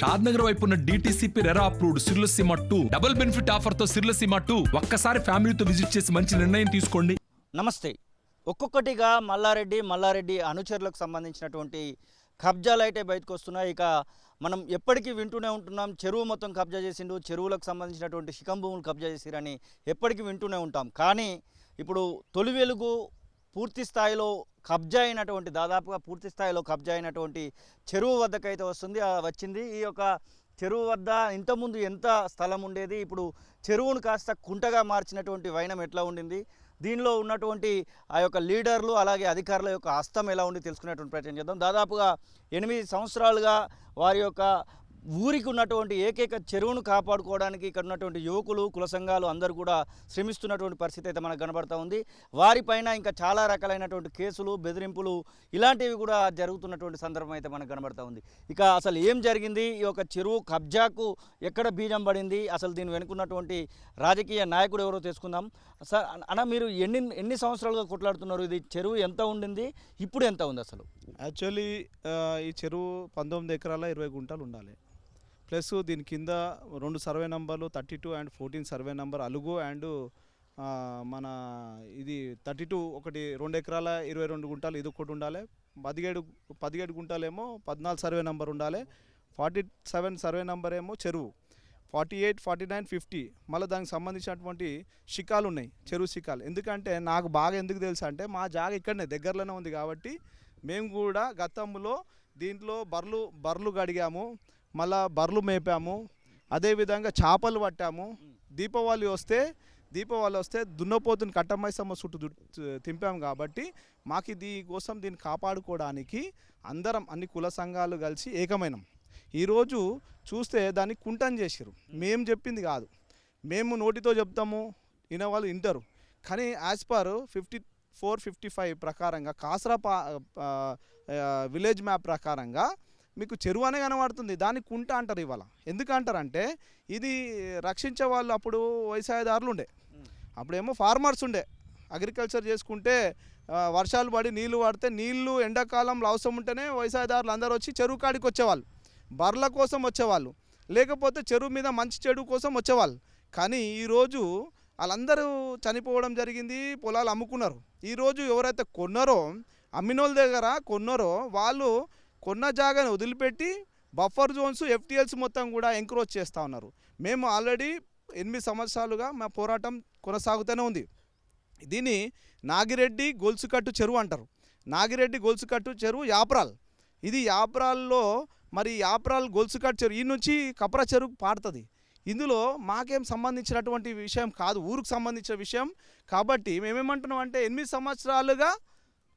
షాద్ నగర్ వైపు ఉన్న DTCP RERA approved సిర్లసీమ 2 double benefit offer తో సిర్లసీమ 2 ఒక్కసారి ఫ్యామిలీతో విజిట్ చేసి మంచి నిర్ణయం తీసుకోండి. నమస్తే. ఒక్కొక్కటిగా మల్లారెడ్డి అనుచరులకు సంబంధించినటువంటి కబ్జాలు అయితే బయటకు వస్తున్నాయి. ఇక మనం ఎప్పటికీ వింటూనే ఉంటున్నాం, చెరువు మొత్తం కబ్జా చేసిండు, చెరువులకు సంబంధించినటువంటి శిఖం భూములు కబ్జా చేసిరని ఎప్పటికీ వింటూనే ఉంటాం. కానీ ఇప్పుడు తొలి వెలుగు పూర్తి స్థాయిలో కబ్జా అయినటువంటి, దాదాపుగా పూర్తి స్థాయిలో కబ్జా అయినటువంటి చెరువు వద్దకైతే వచ్చింది. ఈ యొక్క చెరువు వద్ద ఇంతకుముందు ఎంత స్థలం ఉండేది, ఇప్పుడు చెరువును కాస్త కుంటగా మార్చినటువంటి వైనం ఎట్లా ఉండింది, దీనిలో ఉన్నటువంటి ఆ యొక్క లీడర్లు అలాగే అధికారుల యొక్క హస్తం ఎలా ఉండి తెలుసుకునేటువంటి ప్రయత్నం చేద్దాం. దాదాపుగా 8 సంవత్సరాలుగా వారి యొక్క ఊరికి ఉన్నటువంటి ఏకైక చెరువును కాపాడుకోవడానికి ఇక్కడ ఉన్నటువంటి యువకులు, కుల సంఘాలు అందరూ కూడా శ్రమిస్తున్నటువంటి పరిస్థితి అయితే మనకు కనబడుతూ ఉంది. వారిపైన ఇంకా చాలా రకాలైనటువంటి కేసులు, బెదిరింపులు ఇలాంటివి కూడా జరుగుతున్నటువంటి సందర్భం అయితే మనకు కనబడుతూ ఉంది. ఇక అసలు ఏం జరిగింది, ఈ యొక్క చెరువు కబ్జాకు ఎక్కడ బీజం పడింది, అసలు దీని వెనుకున్నటువంటి రాజకీయ నాయకుడు ఎవరో తెలుసుకుందాం. సార్ అన్న, మీరు ఎన్ని సంవత్సరాలుగా కొట్లాడుతున్నారు? ఇది చెరువు ఎంత ఉండింది, ఇప్పుడు ఎంత ఉంది అసలు? యాక్చువల్లీ ఈ చెరువు 19 ఎకరాల 20 గుంటలు ఉండాలి. ప్లస్ దీని కింద 2 సర్వే నంబర్లు 32 అండ్ 14 సర్వే నంబర్ అలుగు అండ్ మన ఇది 32 ఒకటి 2 ఎకరాల 22 గుంటలు ఇది ఒకటి ఉండాలి. 17 గుంటలేమో 14 సర్వే నంబర్ ఉండాలి. 47 సర్వే నంబర్ ఏమో చెరువు. 48, 49, 50 మళ్ళీ దానికి సంబంధించినటువంటి శిఖాలు ఉన్నాయి, చెరువు శిఖాలు. ఎందుకంటే నాకు బాగా ఎందుకు తెలుసు అంటే మా జాగా ఇక్కడనే దగ్గరలోనే ఉంది కాబట్టి మేము కూడా గతంలో దీంట్లో బర్రెలు గడిగాము, మళ్ళా బర్రెలు మేపాము, అదేవిధంగా చేపలు పట్టాము. దీపావళి వస్తే దున్నపోతుని కట్టమైసమ్మ చుట్టూ తింపాము. కాబట్టి మాకు దీనికోసం దీన్ని కాపాడుకోవడానికి అందరం అన్ని కుల సంఘాలు కలిసి ఏకమైనాం. ఈరోజు చూస్తే దాన్ని కుంటన్ చేసిరు. మేము చెప్పింది కాదు, మేము నోటితో చెప్తాము, వినేవాళ్ళు వింటారు. కానీ యాజ్ పర్ 54-55 ప్రకారంగా కాసరా విలేజ్ మ్యాప్ ప్రకారంగా మీకు చెరువు అనే కనబడుతుంది, దాన్ని కుంట అంటారు. ఇవాళ ఎందుకు అంటారంటే ఇది రక్షించే వాళ్ళు అప్పుడు వ్యవసాయదారులు ఉండే, అప్పుడేమో ఫార్మర్స్ ఉండే. అగ్రికల్చర్ చేసుకుంటే వర్షాలు పడి నీళ్లు పడితే నీళ్లు ఎండాకాలంలో అవసరం ఉంటేనే వ్యవసాయదారులు అందరూ వచ్చి చెరువు కాడికి వచ్చేవాళ్ళు, బర్రెల కోసం వచ్చేవాళ్ళు, లేకపోతే చెరువు మీద మంచి చెడు కోసం వచ్చేవాళ్ళు. కానీ ఈరోజు వాళ్ళందరూ చనిపోవడం జరిగింది, పొలాలు అమ్ముకున్నారు. ఈరోజు ఎవరైతే కొన్నారో, అమ్మినోళ్ళ దగ్గర కొన్నారో వాళ్ళు కొన్న జాగాని వదిలిపెట్టి బఫర్ జోన్స్, FTLs మొత్తం కూడా ఎంక్రోచ్ చేస్తూ ఉన్నారు. మేము ఆల్రెడీ 8 సంవత్సరాలుగా మా పోరాటం కొనసాగుతూనే ఉంది. దీన్ని నాగిరెడ్డి గొలుసుకట్టు చెరువు అంటారు. నాగిరెడ్డి గొలుసుకట్టు చెరువు యాప్రాల్. ఇది యాప్రాల్లో మరి యాప్రాల్ గొలుసుకట్టు చెరువు ఈ నుంచి కప్రా చెరువు పాడుతుంది. ఇందులో మాకేం సంబంధించినటువంటి విషయం కాదు, ఊరికి సంబంధించిన విషయం. కాబట్టి మేమేమంటున్నాం అంటే 8 సంవత్సరాలుగా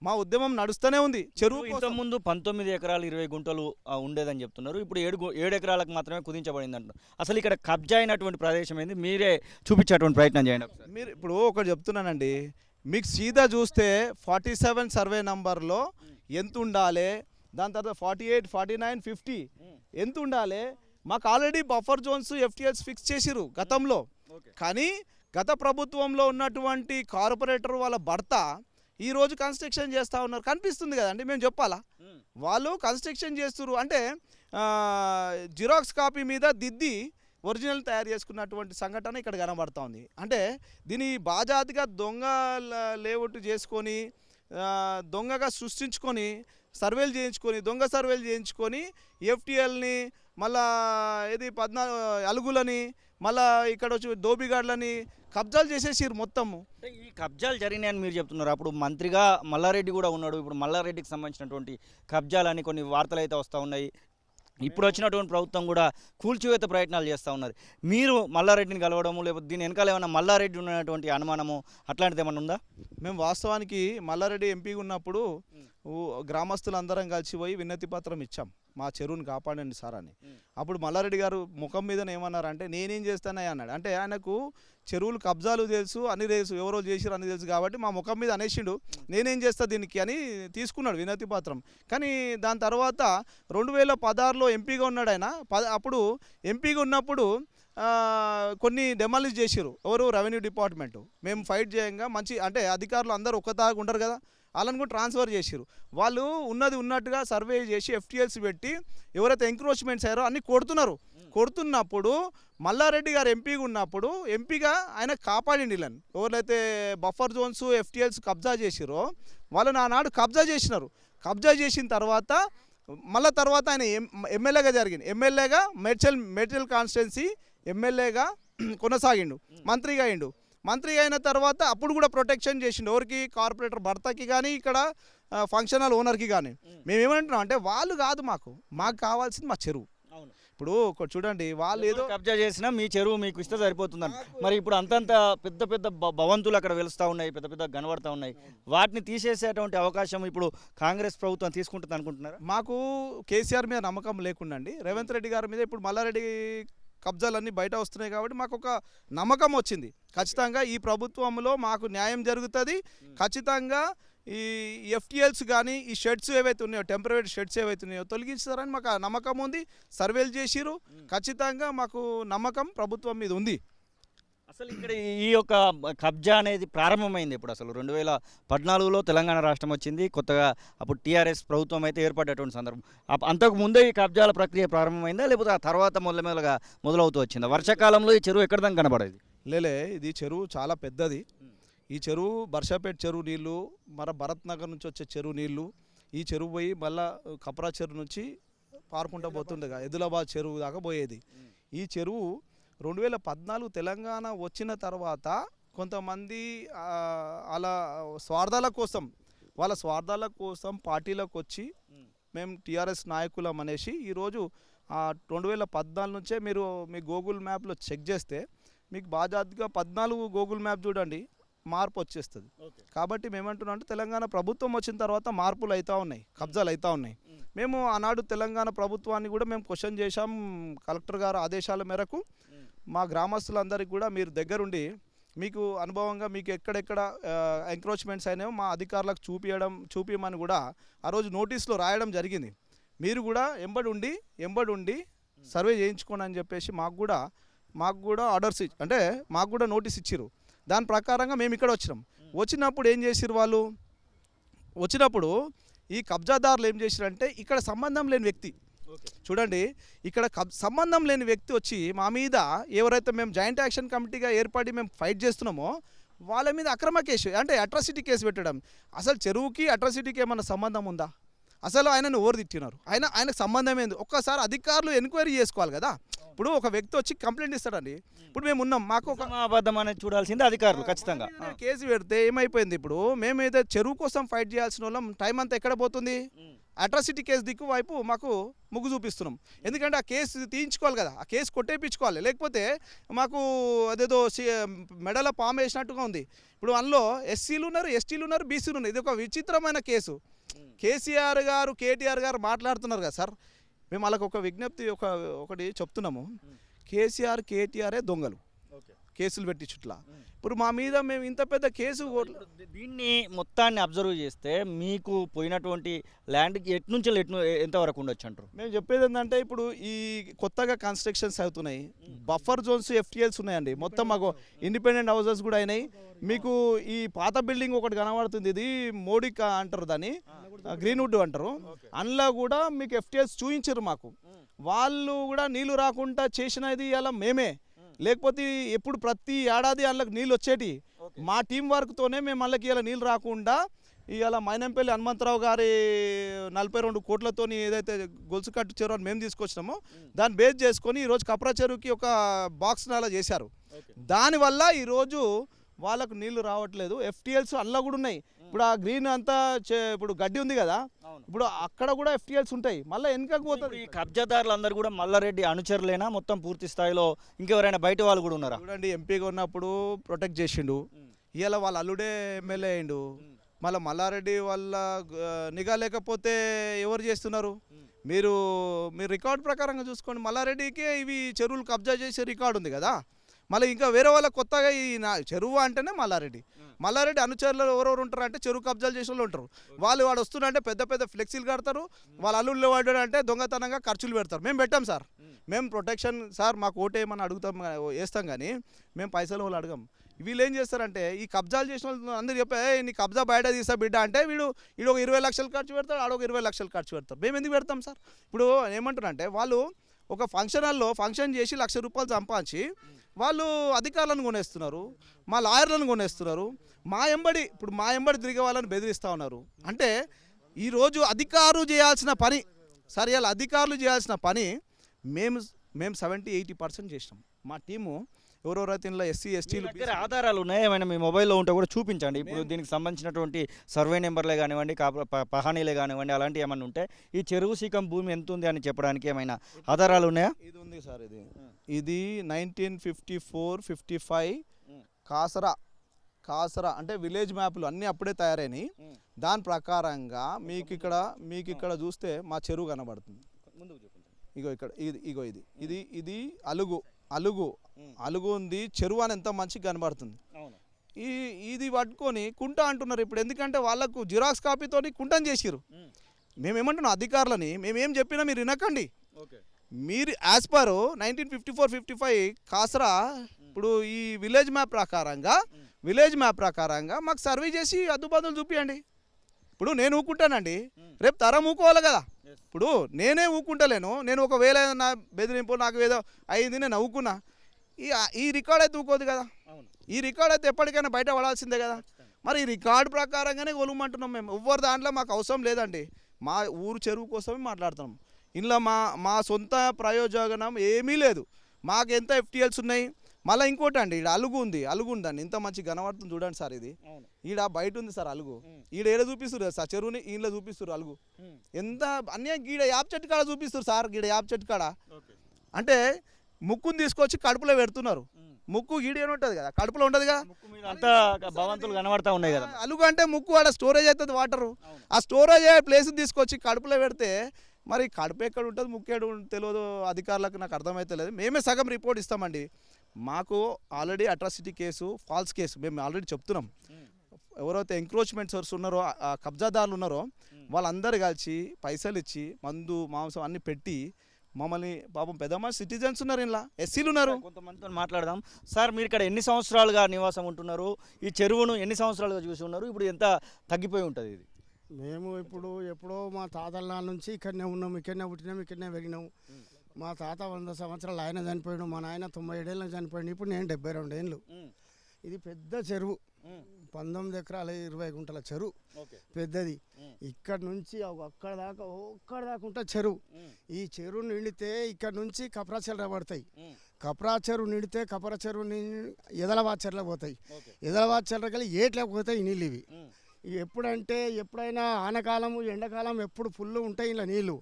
మా ఉద్యమం నడుస్తూనే ఉంది. చెరువు ఇంతకుముందు 19 ఎకరాలు 20 గుంటలు ఉండేదని చెప్తున్నారు, ఇప్పుడు 7 ఎకరాలకు మాత్రమే కుదించబడింది అంటున్నారు. అసలు ఇక్కడ కబ్జా అయినటువంటి ప్రదేశం ఏంది, మీరే చూపించేటువంటి ప్రయత్నం చేయండి. మీరు ఇప్పుడు ఒకటి చెప్తున్నానండి, మీకు సీదా చూస్తే 47 సర్వే నంబర్లో ఎంత ఉండాలి, దాని తర్వాత 48, 49, 50 ఎంత ఉండాలి. మాకు already buffer zones, FTLs fix చేసిరు గతంలో. కానీ గత ప్రభుత్వంలో ఉన్నటువంటి కార్పొరేటర్ వాళ్ళ భర్త ఈరోజు కన్స్ట్రక్షన్ చేస్తూ ఉన్నారు. కనిపిస్తుంది కదండి, మేము చెప్పాలా? వాళ్ళు కన్స్ట్రక్షన్ చేస్తున్నారు అంటే జిరాక్స్ కాపీ మీద దిద్ది ఒరిజినల్ తయారు చేసుకున్నటువంటి సంఘటన ఇక్కడ కనబడుతూ ఉంది. అంటే దీని బాజాతిగా దొంగ లేఅవుట్ చేసుకొని, దొంగగా సృష్టించుకొని, దొంగ సర్వేలు చేయించుకొని FTLని మళ్ళా ఇది 14 అలుగులని మళ్ళా ఇక్కడ వచ్చి దోబిగాడ్లని కబ్జాలు చేసేసారు మొత్తము. ఈ కబ్జాలు జరిగినాయని మీరు చెప్తున్నారు, అప్పుడు మంత్రిగా మల్లారెడ్డి కూడా ఉన్నాడు. ఇప్పుడు మల్లారెడ్డికి సంబంధించినటువంటి కబ్జాలని కొన్ని వార్తలు అయితే వస్తూ ఉన్నాయి. ఇప్పుడు వచ్చినటువంటి ప్రభుత్వం కూడా కూల్చివేత ప్రయత్నాలు చేస్తూ ఉన్నారు. మీరు మల్లారెడ్డిని కలవడము, లేకపోతే దీని వెనకాల ఏమైనా మల్లారెడ్డి ఉన్నటువంటి అనుమానము అట్లాంటిది ఏమైనా ఉందా? మేము వాస్తవానికి మల్లారెడ్డి ఎంపీగా ఉన్నప్పుడు గ్రామస్తులందరం కలిసి పోయి వినతి పత్రం ఇచ్చాం, మా చెరువుని కాపాడండి సార్ అని. అప్పుడు మల్లారెడ్డి గారు ముఖం మీద ఏమన్నారంటే నేనేం చేస్తానయ్యా అన్నాడు. అంటే ఆయనకు చెరువులు కబ్జాలు తెలుసు, అన్ని తెలుసు, ఎవరో చేసిరు అని తెలుసు కాబట్టి మా ముఖం మీద అనేసిండు నేనేం చేస్తా దీనికి అని తీసుకున్నాడు వినతి పత్రం. కానీ దాని తర్వాత 2016లో ఎంపీగా ఉన్నాడు ఆయన. అప్పుడు ఎంపీగా ఉన్నప్పుడు కొన్ని డెమాలిష్ చేసిరు ఎవరు, రెవెన్యూ డిపార్ట్మెంటు. మేము ఫైట్ చేయంగా మంచి అంటే అధికారులు అందరూ ఒక్కతాగా ఉండరు కదా, వాళ్ళని కూడా ట్రాన్స్ఫర్ చేసిరు. వాళ్ళు ఉన్నది ఉన్నట్టుగా సర్వే చేసి ఎఫ్టీఎల్స్ పెట్టి ఎవరైతే ఎంక్రోచ్మెంట్స్ అయ్యారో అన్నీ కొడుతున్నప్పుడు మల్లారెడ్డి గారు ఎంపీగా ఉన్నప్పుడు ఎంపీగా ఆయన కాపాడిండి వీళ్ళని. ఎవరైతే బఫర్ జోన్స్ ఎఫ్టీఎల్స్ కబ్జా చేసిరో వాళ్ళు ఆనాడు కబ్జా చేసిన తర్వాత మళ్ళీ తర్వాత ఆయన ఎమ్మెల్యేగా జరిగింది. ఎమ్మెల్యేగా మేడ్చల్ కాన్స్టిట్యున్సీ ఎమ్మెల్యేగా కొనసాగిండు, మంత్రిగా అయిన తర్వాత అప్పుడు కూడా ప్రొటెక్షన్ చేసిండు. ఎవరికి? కార్పొరేటర్ భర్తకి కానీ ఇక్కడ ఫంక్షన్ హాల్ ఓనర్కి కానీ. మేమేమంటున్నాం అంటే వాళ్ళు కాదు, మాకు కావాల్సింది మా చెరువు. ఇప్పుడు చూడండి, వాళ్ళు ఏదో కబ్జా చేసినా మీ చెరువు మీకు ఇస్తే సరిపోతుందని. మరి ఇప్పుడు అంతంత పెద్ద పెద్ద భవంతులు అక్కడ వెలుస్తూ ఉన్నాయి, పెద్ద పెద్ద కనబడతా ఉన్నాయి. వాటిని తీసేసేటువంటి అవకాశం ఇప్పుడు కాంగ్రెస్ ప్రభుత్వం తీసుకుంటుంది అనుకుంటున్నారా? మాకు కేసీఆర్ మీద నమ్మకం లేకుండా అండి, రేవంత్ రెడ్డి గారి మీద ఇప్పుడు మల్లారెడ్డి కబ్జాలన్నీ బయట వస్తున్నాయి కాబట్టి మాకు ఒక నమ్మకం వచ్చింది. ఖచ్చితంగా ఈ ప్రభుత్వంలో మాకు న్యాయం జరుగుతుంది. ఖచ్చితంగా ఈ ఎఫ్టీఎల్స్ కానీ ఈ షెడ్స్ ఏవైతే ఉన్నాయో, టెంపరీ షెడ్స్ ఏవైతే ఉన్నాయో తొలగిస్తారని మాకు ఆ నమ్మకం ఉంది. సర్వేలు చేసిరు, ఖచ్చితంగా మాకు నమ్మకం ప్రభుత్వం మీద ఉంది. అసలు ఇక్కడ ఈ యొక్క కబ్జా అనేది ప్రారంభమైంది ఇప్పుడు. అసలు 2014లో తెలంగాణ రాష్ట్రం వచ్చింది, కొత్తగా అప్పుడు టీఆర్ఎస్ ప్రభుత్వం అయితే ఏర్పడేటువంటి సందర్భం. అంతకు ముందే ఈ కబ్జాల ప్రక్రియ ప్రారంభమైందా, లేకపోతే ఆ తర్వాత మొదలవుతూ వచ్చిందా? వర్షాకాలంలో ఈ చెరువు ఎక్కడ దాకా కనబడేది? ఇది చెరువు చాలా పెద్దది. ఈ చెరువు బర్షాపేట చెరువు నీళ్ళు, మన భరత్ నగర్ నుంచి వచ్చే చెరువు నీళ్ళు, ఈ చెరువు పోయి మళ్ళా కప్రా చెరువు నుంచి పారుకుంటూ పోతుండగా ఎదులాబాద్ చెరువు దాకా పోయేది. ఈ చెరువు 2014 తెలంగాణ వచ్చిన తర్వాత కొంతమంది అలా వాళ్ళ స్వార్థాల కోసం పార్టీలకు వచ్చి మేము టీఆర్ఎస్ నాయకులం అనేసి ఈరోజు 2014 నుంచే మీరు మీ గూగుల్ మ్యాప్లో చెక్ చేస్తే మీకు బాజాత్గా 14 గూగుల్ మ్యాప్ చూడండి, మార్పు వచ్చేస్తుంది. కాబట్టి మేమంటున్నాం అంటే తెలంగాణ ప్రభుత్వం వచ్చిన తర్వాత మార్పులు అవుతూ ఉన్నాయి, కబ్జాలు అవుతూ ఉన్నాయి. మేము ఆనాడు తెలంగాణ ప్రభుత్వాన్ని కూడా మేము క్వశ్చన్ చేశాం. కలెక్టర్ గారు ఆదేశాల మేరకు మా గ్రామస్తులందరికీ కూడా మీరు దగ్గరుండి మీకు అనుభవంగా మీకు ఎక్కడెక్కడ ఎంక్రోచ్మెంట్స్ అయినాయో మా అధికారులకు చూపించమని కూడా ఆ రోజు నోటీస్లో రాయడం జరిగింది. మీరు కూడా ఎంబడి ఉండి సర్వే చేయించుకోండి అని చెప్పేసి మాకు కూడా ఆర్డర్స్ అంటే మాకు కూడా నోటీస్ ఇచ్చిర్రు. దాని ప్రకారంగా మేము ఇక్కడ వచ్చినప్పుడు ఏం చేసిరు వాళ్ళు? వచ్చినప్పుడు ఈ కబ్జాదారులు ఏం చేసిరంటే ఇక్కడ సంబంధం లేని వ్యక్తి, చూడండి ఇక్కడ సంబంధం లేని వ్యక్తి వచ్చి మా మీద ఎవరైతే మేము జాయింట్ యాక్షన్ కమిటీగా ఏర్పడి మేము ఫైట్ చేస్తున్నామో వాళ్ళ మీద అక్రమ కేసు అంటే అట్రాసిటీ కేసు పెట్టడం. అసలు చెరువుకి అట్రాసిటీకి ఏమైనా సంబంధం ఉందా? అసలు ఆయనను ఓవర్ తిట్టినారు. ఆయనకు సంబంధం ఏంది? ఒక్కసారి అధికారులు ఎంక్వైరీ చేసుకోవాలి కదా. ఇప్పుడు ఒక వ్యక్తి వచ్చి కంప్లైంట్ ఇస్తాడండి, ఇప్పుడు మేము ఉన్నాం, మాకు ఒక అబద్ధం అనేది చూడాల్సింది అధికారులు ఖచ్చితంగా. కేసు పెడితే ఏమైపోయింది? ఇప్పుడు మేమైతే చెరువు కోసం ఫైట్ చేయాల్సిన వాళ్ళం టైం అంతా ఎక్కడ పోతుంది? అట్రాసిటీ కేసు దిక్కు వైపు మాకు ముగ్గు చూపిస్తున్నాం. ఎందుకంటే ఆ కేసు తీయించుకోవాలి కదా, ఆ కేసు కొట్టేపించుకోవాలి. లేకపోతే మాకు అదేదో మెడల పాము వేసినట్టుగా ఉంది. ఇప్పుడు అందులో ఎస్సీలు ఉన్నారు, ఎస్టీలు ఉన్నారు, బీసీలు ఉన్నారు. ఇది ఒక విచిత్రమైన కేసు. కేసీఆర్ గారు కేటీఆర్ గారు మాట్లాడుతున్నారు కదా సార్, మేము వాళ్ళకి ఒక విజ్ఞప్తి ఒకటి చెప్తున్నాము. కేసీఆర్ కేటీఆరే దొంగలు, కేసులు పెట్టి చుట్లా. ఇప్పుడు మా మీద మేము ఇంత పెద్ద కేసు దీన్ని మొత్తాన్ని అబ్జర్వ్ చేస్తే మీకు పోయినటువంటి ల్యాండ్కి ఎంతవరకు ఉండొచ్చు అంటారు? మేము చెప్పేది ఏంటంటే ఇప్పుడు ఈ కొత్తగా కన్స్ట్రక్షన్స్ అవుతున్నాయి, బఫర్ జోన్స్ ఎఫ్టీఎల్స్ ఉన్నాయండి, మొత్తం మాకు ఇండిపెండెంట్ హౌసెస్ కూడా అయినాయి. మీకు ఈ పాత బిల్డింగ్ ఒకటి కనబడుతుంది, ఇది మోడీ అంటారు, దాన్ని గ్రీన్వుడ్ అంటారు. అందులో కూడా మీకు ఎఫ్టీఎల్స్ చూపించారు మాకు. వాళ్ళు కూడా నీళ్లు రాకుండా చేసినది అలా మేమే, లేకపోతే ఎప్పుడు ప్రతి ఏడాది వాళ్ళకి నీళ్ళు వచ్చేటి మా టీం వర్క్తోనే మేము వాళ్ళకి ఇలా నీళ్ళు రాకుండా ఇవాళ మైనంపల్లి హనుమంతరావు గారి 42 కోట్లతో ఏదైతే గొలుసు కట్టు చెరువు అని మేము తీసుకొచ్చినామో దాన్ని బేస్ చేసుకొని ఈరోజు కప్రా చెరువుకి ఒక బాక్స్ నాలా చేశారు. దానివల్ల ఈరోజు వాళ్ళకు నీళ్లు రావట్లేదు. ఎఫ్టీఎల్స్ అందులో కూడా ఉన్నాయి. ఇప్పుడు ఆ గ్రీన్ అంతా ఇప్పుడు గడ్డి ఉంది కదా, ఇప్పుడు అక్కడ కూడా ఎఫ్టీఎల్స్ ఉంటాయి. మళ్ళీ వెనకకు పోతుంది. ఈ కబ్జాదారులు అందరూ కూడా మల్లారెడ్డి అనుచరులేనా? మొత్తం పూర్తి స్థాయిలో ఇంకెవరైనా బయట వాళ్ళు కూడా ఉన్నారా? చూడండి, ఎంపీగా ఉన్నప్పుడు ప్రొటెక్ట్ చేసిండు, ఇవాళ వాళ్ళ అల్లుడే ఎమ్మెల్యే అయిండు. మళ్ళీ మల్లారెడ్డి వాళ్ళ నిఘా లేకపోతే ఎవరు చేస్తున్నారు? మీరు రికార్డు ప్రకారంగా చూసుకోండి. మల్లారెడ్డికే ఇవి చెరువులు కబ్జా చేసే రికార్డు ఉంది కదా. మళ్ళీ ఇంకా వేరే వాళ్ళ కొత్తగా ఈ చెరువు అంటేనే మల్లారెడ్డి అనుచరులు ఎవరెవరు ఉంటారు అంటే చెరువు కబ్జాలు చేసే వాళ్ళు ఉంటారు. వాడు వస్తున్నారంటే పెద్ద పెద్ద ఫ్లెక్సీలు కడతారు, వాళ్ళ అల్లుళ్ళు వాడాడు అంటే దొంగతనంగా ఖర్చులు పెడతారు. మేము పెట్టాం సార్, మేము ప్రొటెక్షన్ సార్, మాకు ఓటేయమని అడుగుతాం, వేస్తాం, కానీ మేము పైసలు వాళ్ళు అడగం. వీళ్ళు ఏం చేస్తారంటే ఈ కబ్జాలు చేసిన వాళ్ళు అందరూ చెప్పే నీ కబ్జా బయట తీసా బిడ్డ అంటే వీడు ఒక 20 లక్షలు ఖర్చు పెడతాడు, ఆడ ఒక 20 లక్షలు ఖర్చు పెడతారు. మేము ఎందుకు పెడతాం సార్? ఇప్పుడు ఏమంటారంటే వాళ్ళు ఒక ఫంక్షన్ హాల్లో ఫంక్షన్ చేసి ₹1,00,000 సంపాదించి వాళ్ళు అధికారులను కొనేస్తున్నారు, మా లాయర్లను కొనేస్తున్నారు, మా ఎంబడి తిరిగే వాళ్ళని బెదిరిస్తూ ఉన్నారు. అంటే ఈరోజు అధికారులు చేయాల్సిన పని సార్, ఇవాళ అధికారులు చేయాల్సిన పని మేము 70-80% చేసినాం. మా టీము ఎవరెవరైతే ఇందులో ఎస్సీ ఎస్టీలు దగ్గర ఆధారాలు ఉన్నాయి ఏమైనా మీ మొబైల్లో ఉంటే కూడా చూపించండి. ఇప్పుడు దీనికి సంబంధించినటువంటి సర్వే నెంబర్లే కానివ్వండి, పహానీలే కానివ్వండి, అలాంటివి ఏమైనా ఉంటే ఈ చెరువు శీకం భూమి ఎంత ఉంది అని చెప్పడానికి ఏమైనా ఆధారాలు ఉన్నాయా? ఇది ఉంది సార్, ఇది 1954-55 కాసరా అంటే విలేజ్ మ్యాప్లు అన్నీ అప్పుడే తయారైనాయి. దాని ప్రకారంగా మీకు ఇక్కడ చూస్తే మా చెరువు కనబడుతుంది. ఇగో ఇక్కడ ఇది అలుగు ఉంది, చెరువు అని ఎంత మంచిగా కనబడుతుంది. ఇది పట్టుకొని కుంట అంటున్నారు ఇప్పుడు. ఎందుకంటే వాళ్ళకు జిరాక్స్ కాపీతో కుంటని చేసిరు. మేమేమంటున్నాం అధికారులని, మేమేం చెప్పినా మీరు వినకండి. మీరు యాజ్ పర్ 1954-55 కాసరా ఇప్పుడు ఈ విలేజ్ మ్యాప్ ప్రకారంగా మాకు సర్వే చేసి అద్దుబాదులు చూపియండి. ఇప్పుడు నేను ఊకుంటానండి, రేపు తరం ఊకోవాలి కదా. ఇప్పుడు నేనే ఊకుంటలేను, నేను ఒకవేళ నా బెదిరింపు నాకు ఏదో అయింది నేను నవ్వుకున్నా, ఈ రికార్డ్ అయితే ఊకోదు కదా. ఈ రికార్డ్ అయితే ఎప్పటికైనా బయట పడాల్సిందే కదా. మరి ఈ రికార్డు ప్రకారంగానే కొలుమంటున్నాం మేము. ఎవ్వరు దాంట్లో మాకు అవసరం లేదండి, మా ఊరు చెరువు కోసమే మాట్లాడుతున్నాం. ఇందులో మా సొంత ప్రయోజనం ఏమీ లేదు. మాకు ఎంత FTLs ఉన్నాయి. మళ్ళీ ఇంకోటి అండి, ఈడ అలుగు ఉందండి, ఇంత మంచి కనబడుతుంది చూడండి సార్. ఇది ఈడ బయట ఉంది సార్ అలుగు. ఏడ చూపిస్తారు సార్ చెరువుని, ఈయనలో చూపిస్తారు అలుగు. ఎంత అన్యాయం. గీడ యాప్ చెట్టు కాడ చూపిస్తారు సార్, గీడ యాప్ చెట్టు కాడ. అంటే ముక్కుని తీసుకొచ్చి కడుపులో పెడుతున్నారు. ముక్కు గీడ ఉంటుంది కదా, కడుపులో ఉంటుంది కదా, అంతా భవంతులు కనబడతా ఉన్నాయి కదా. అలుగు అంటే ముక్కు ఆడ స్టోరేజ్ అవుతుంది వాటరు. ఆ స్టోరేజ్ అయ్యే ప్లేస్ తీసుకొచ్చి కడుపులో పెడితే మరి కడుపు ఎక్కడ ఉంటుంది, ముక్కు ఎక్కడ తెలియదు అధికారులకు. నాకు అర్థమైతే లేదు. మేమే సగం రిపోర్ట్ ఇస్తామండి. మాకు already atrocity case, false case మేము ఆల్రెడీ చెప్తున్నాం. ఎవరైతే ఎంక్రోచ్మెంట్ సోర్స్ ఉన్నారో, కబ్జాదారులు ఉన్నారో వాళ్ళందరూ కలిసి పైసలు ఇచ్చి మందు మాంసం అన్ని పెట్టి మమ్మల్ని పాపం పెద్దమ్మ సిటిజన్స్ ఉన్నారు, ఇలా ఎస్సీలు ఉన్నారు. కొంతమందితో మాట్లాడదాం. సార్, మీరు ఇక్కడ ఎన్ని సంవత్సరాలుగా నివాసం ఉంటున్నారు? ఈ చెరువును ఎన్ని సంవత్సరాలుగా చూసి ఉన్నారు? ఇప్పుడు ఎంత తగ్గిపోయి ఉంటుంది ఇది? మేము ఎప్పుడో మా తాతల నాన్న నుంచి ఇక్కడనే ఉన్నాము, ఇక్కడనే పుట్టినాము, ఇక్కడనే పెరిగినాము. మా తాత 100 సంవత్సరాలు ఆయన చనిపోయాడు, మా నాయన 97 ఏళ్ళకి చనిపోయాడు, ఇప్పుడు నేను 72 ఏళ్ళు. ఇది పెద్ద చెరువు, 19 ఎకరాల 20 గుంటల చెరువు, పెద్దది. ఇక్కడ నుంచి అక్కడ దాకా ఉంటే చెరువు. ఈ చెరువు నిండితే ఇక్కడ నుంచి కప్రా చెర్ల పడతాయి. కప్రా చెరువు నిండితే కప్రా చెరువు ఎదలవాద చెర్లకు పోతాయి. ఎదలవాద చెర్లకు వెళ్ళి ఏట్లకు పోతాయి ఈ నీళ్ళు. ఇవి ఎప్పుడైనా ఆనకాలము ఎండాకాలం ఎప్పుడు ఫుల్ ఉంటాయి ఇలా నీళ్ళు.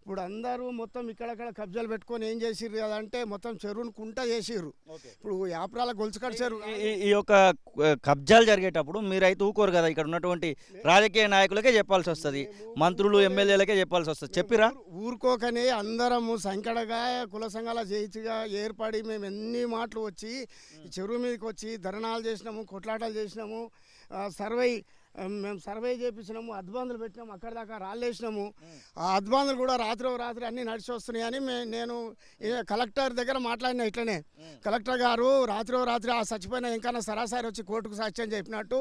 ఇప్పుడు అందరూ మొత్తం ఇక్కడక్కడ కబ్జాలు పెట్టుకొని ఏం చేసిర్రు కదా అంటే మొత్తం చెరువును కుంట చేసిర్రు. ఇప్పుడు యాప్రాల గొలుసుకడ చెరువు. ఈ యొక్క కబ్జాలు జరిగేటప్పుడు మీరైతే ఊకోరు కదా, ఇక్కడ ఉన్నటువంటి రాజకీయ నాయకులకే చెప్పాల్సి వస్తుంది, మంత్రులు ఎమ్మెల్యేలకే చెప్పాల్సి వస్తుంది. చెప్పిరా? ఊరుకోకనే అందరము సంకడగా కుల సంఘాల చేయిగా ఏర్పడి మేము ఎన్ని మాటలు వచ్చి చెరువు మీదకి వచ్చి ధర్నాలు చేసినాము, కొట్లాటలు చేసినాము, మేము సర్వే చేయించినాము, అద్బందులు పెట్టినాము, అక్కడ దాకా రాళ్ళేసినాము. ఆ అద్బందులు కూడా రాత్రి అన్నీ నడిచి వస్తున్నాయని నేను కలెక్టర్ దగ్గర మాట్లాడినా. ఇట్లనే కలెక్టర్ గారు రాత్రి ఆ చచ్చిపోయిన ఇంకన్నా సరాసరి వచ్చి కోర్టుకు సాక్ష్యం చెప్పినట్టు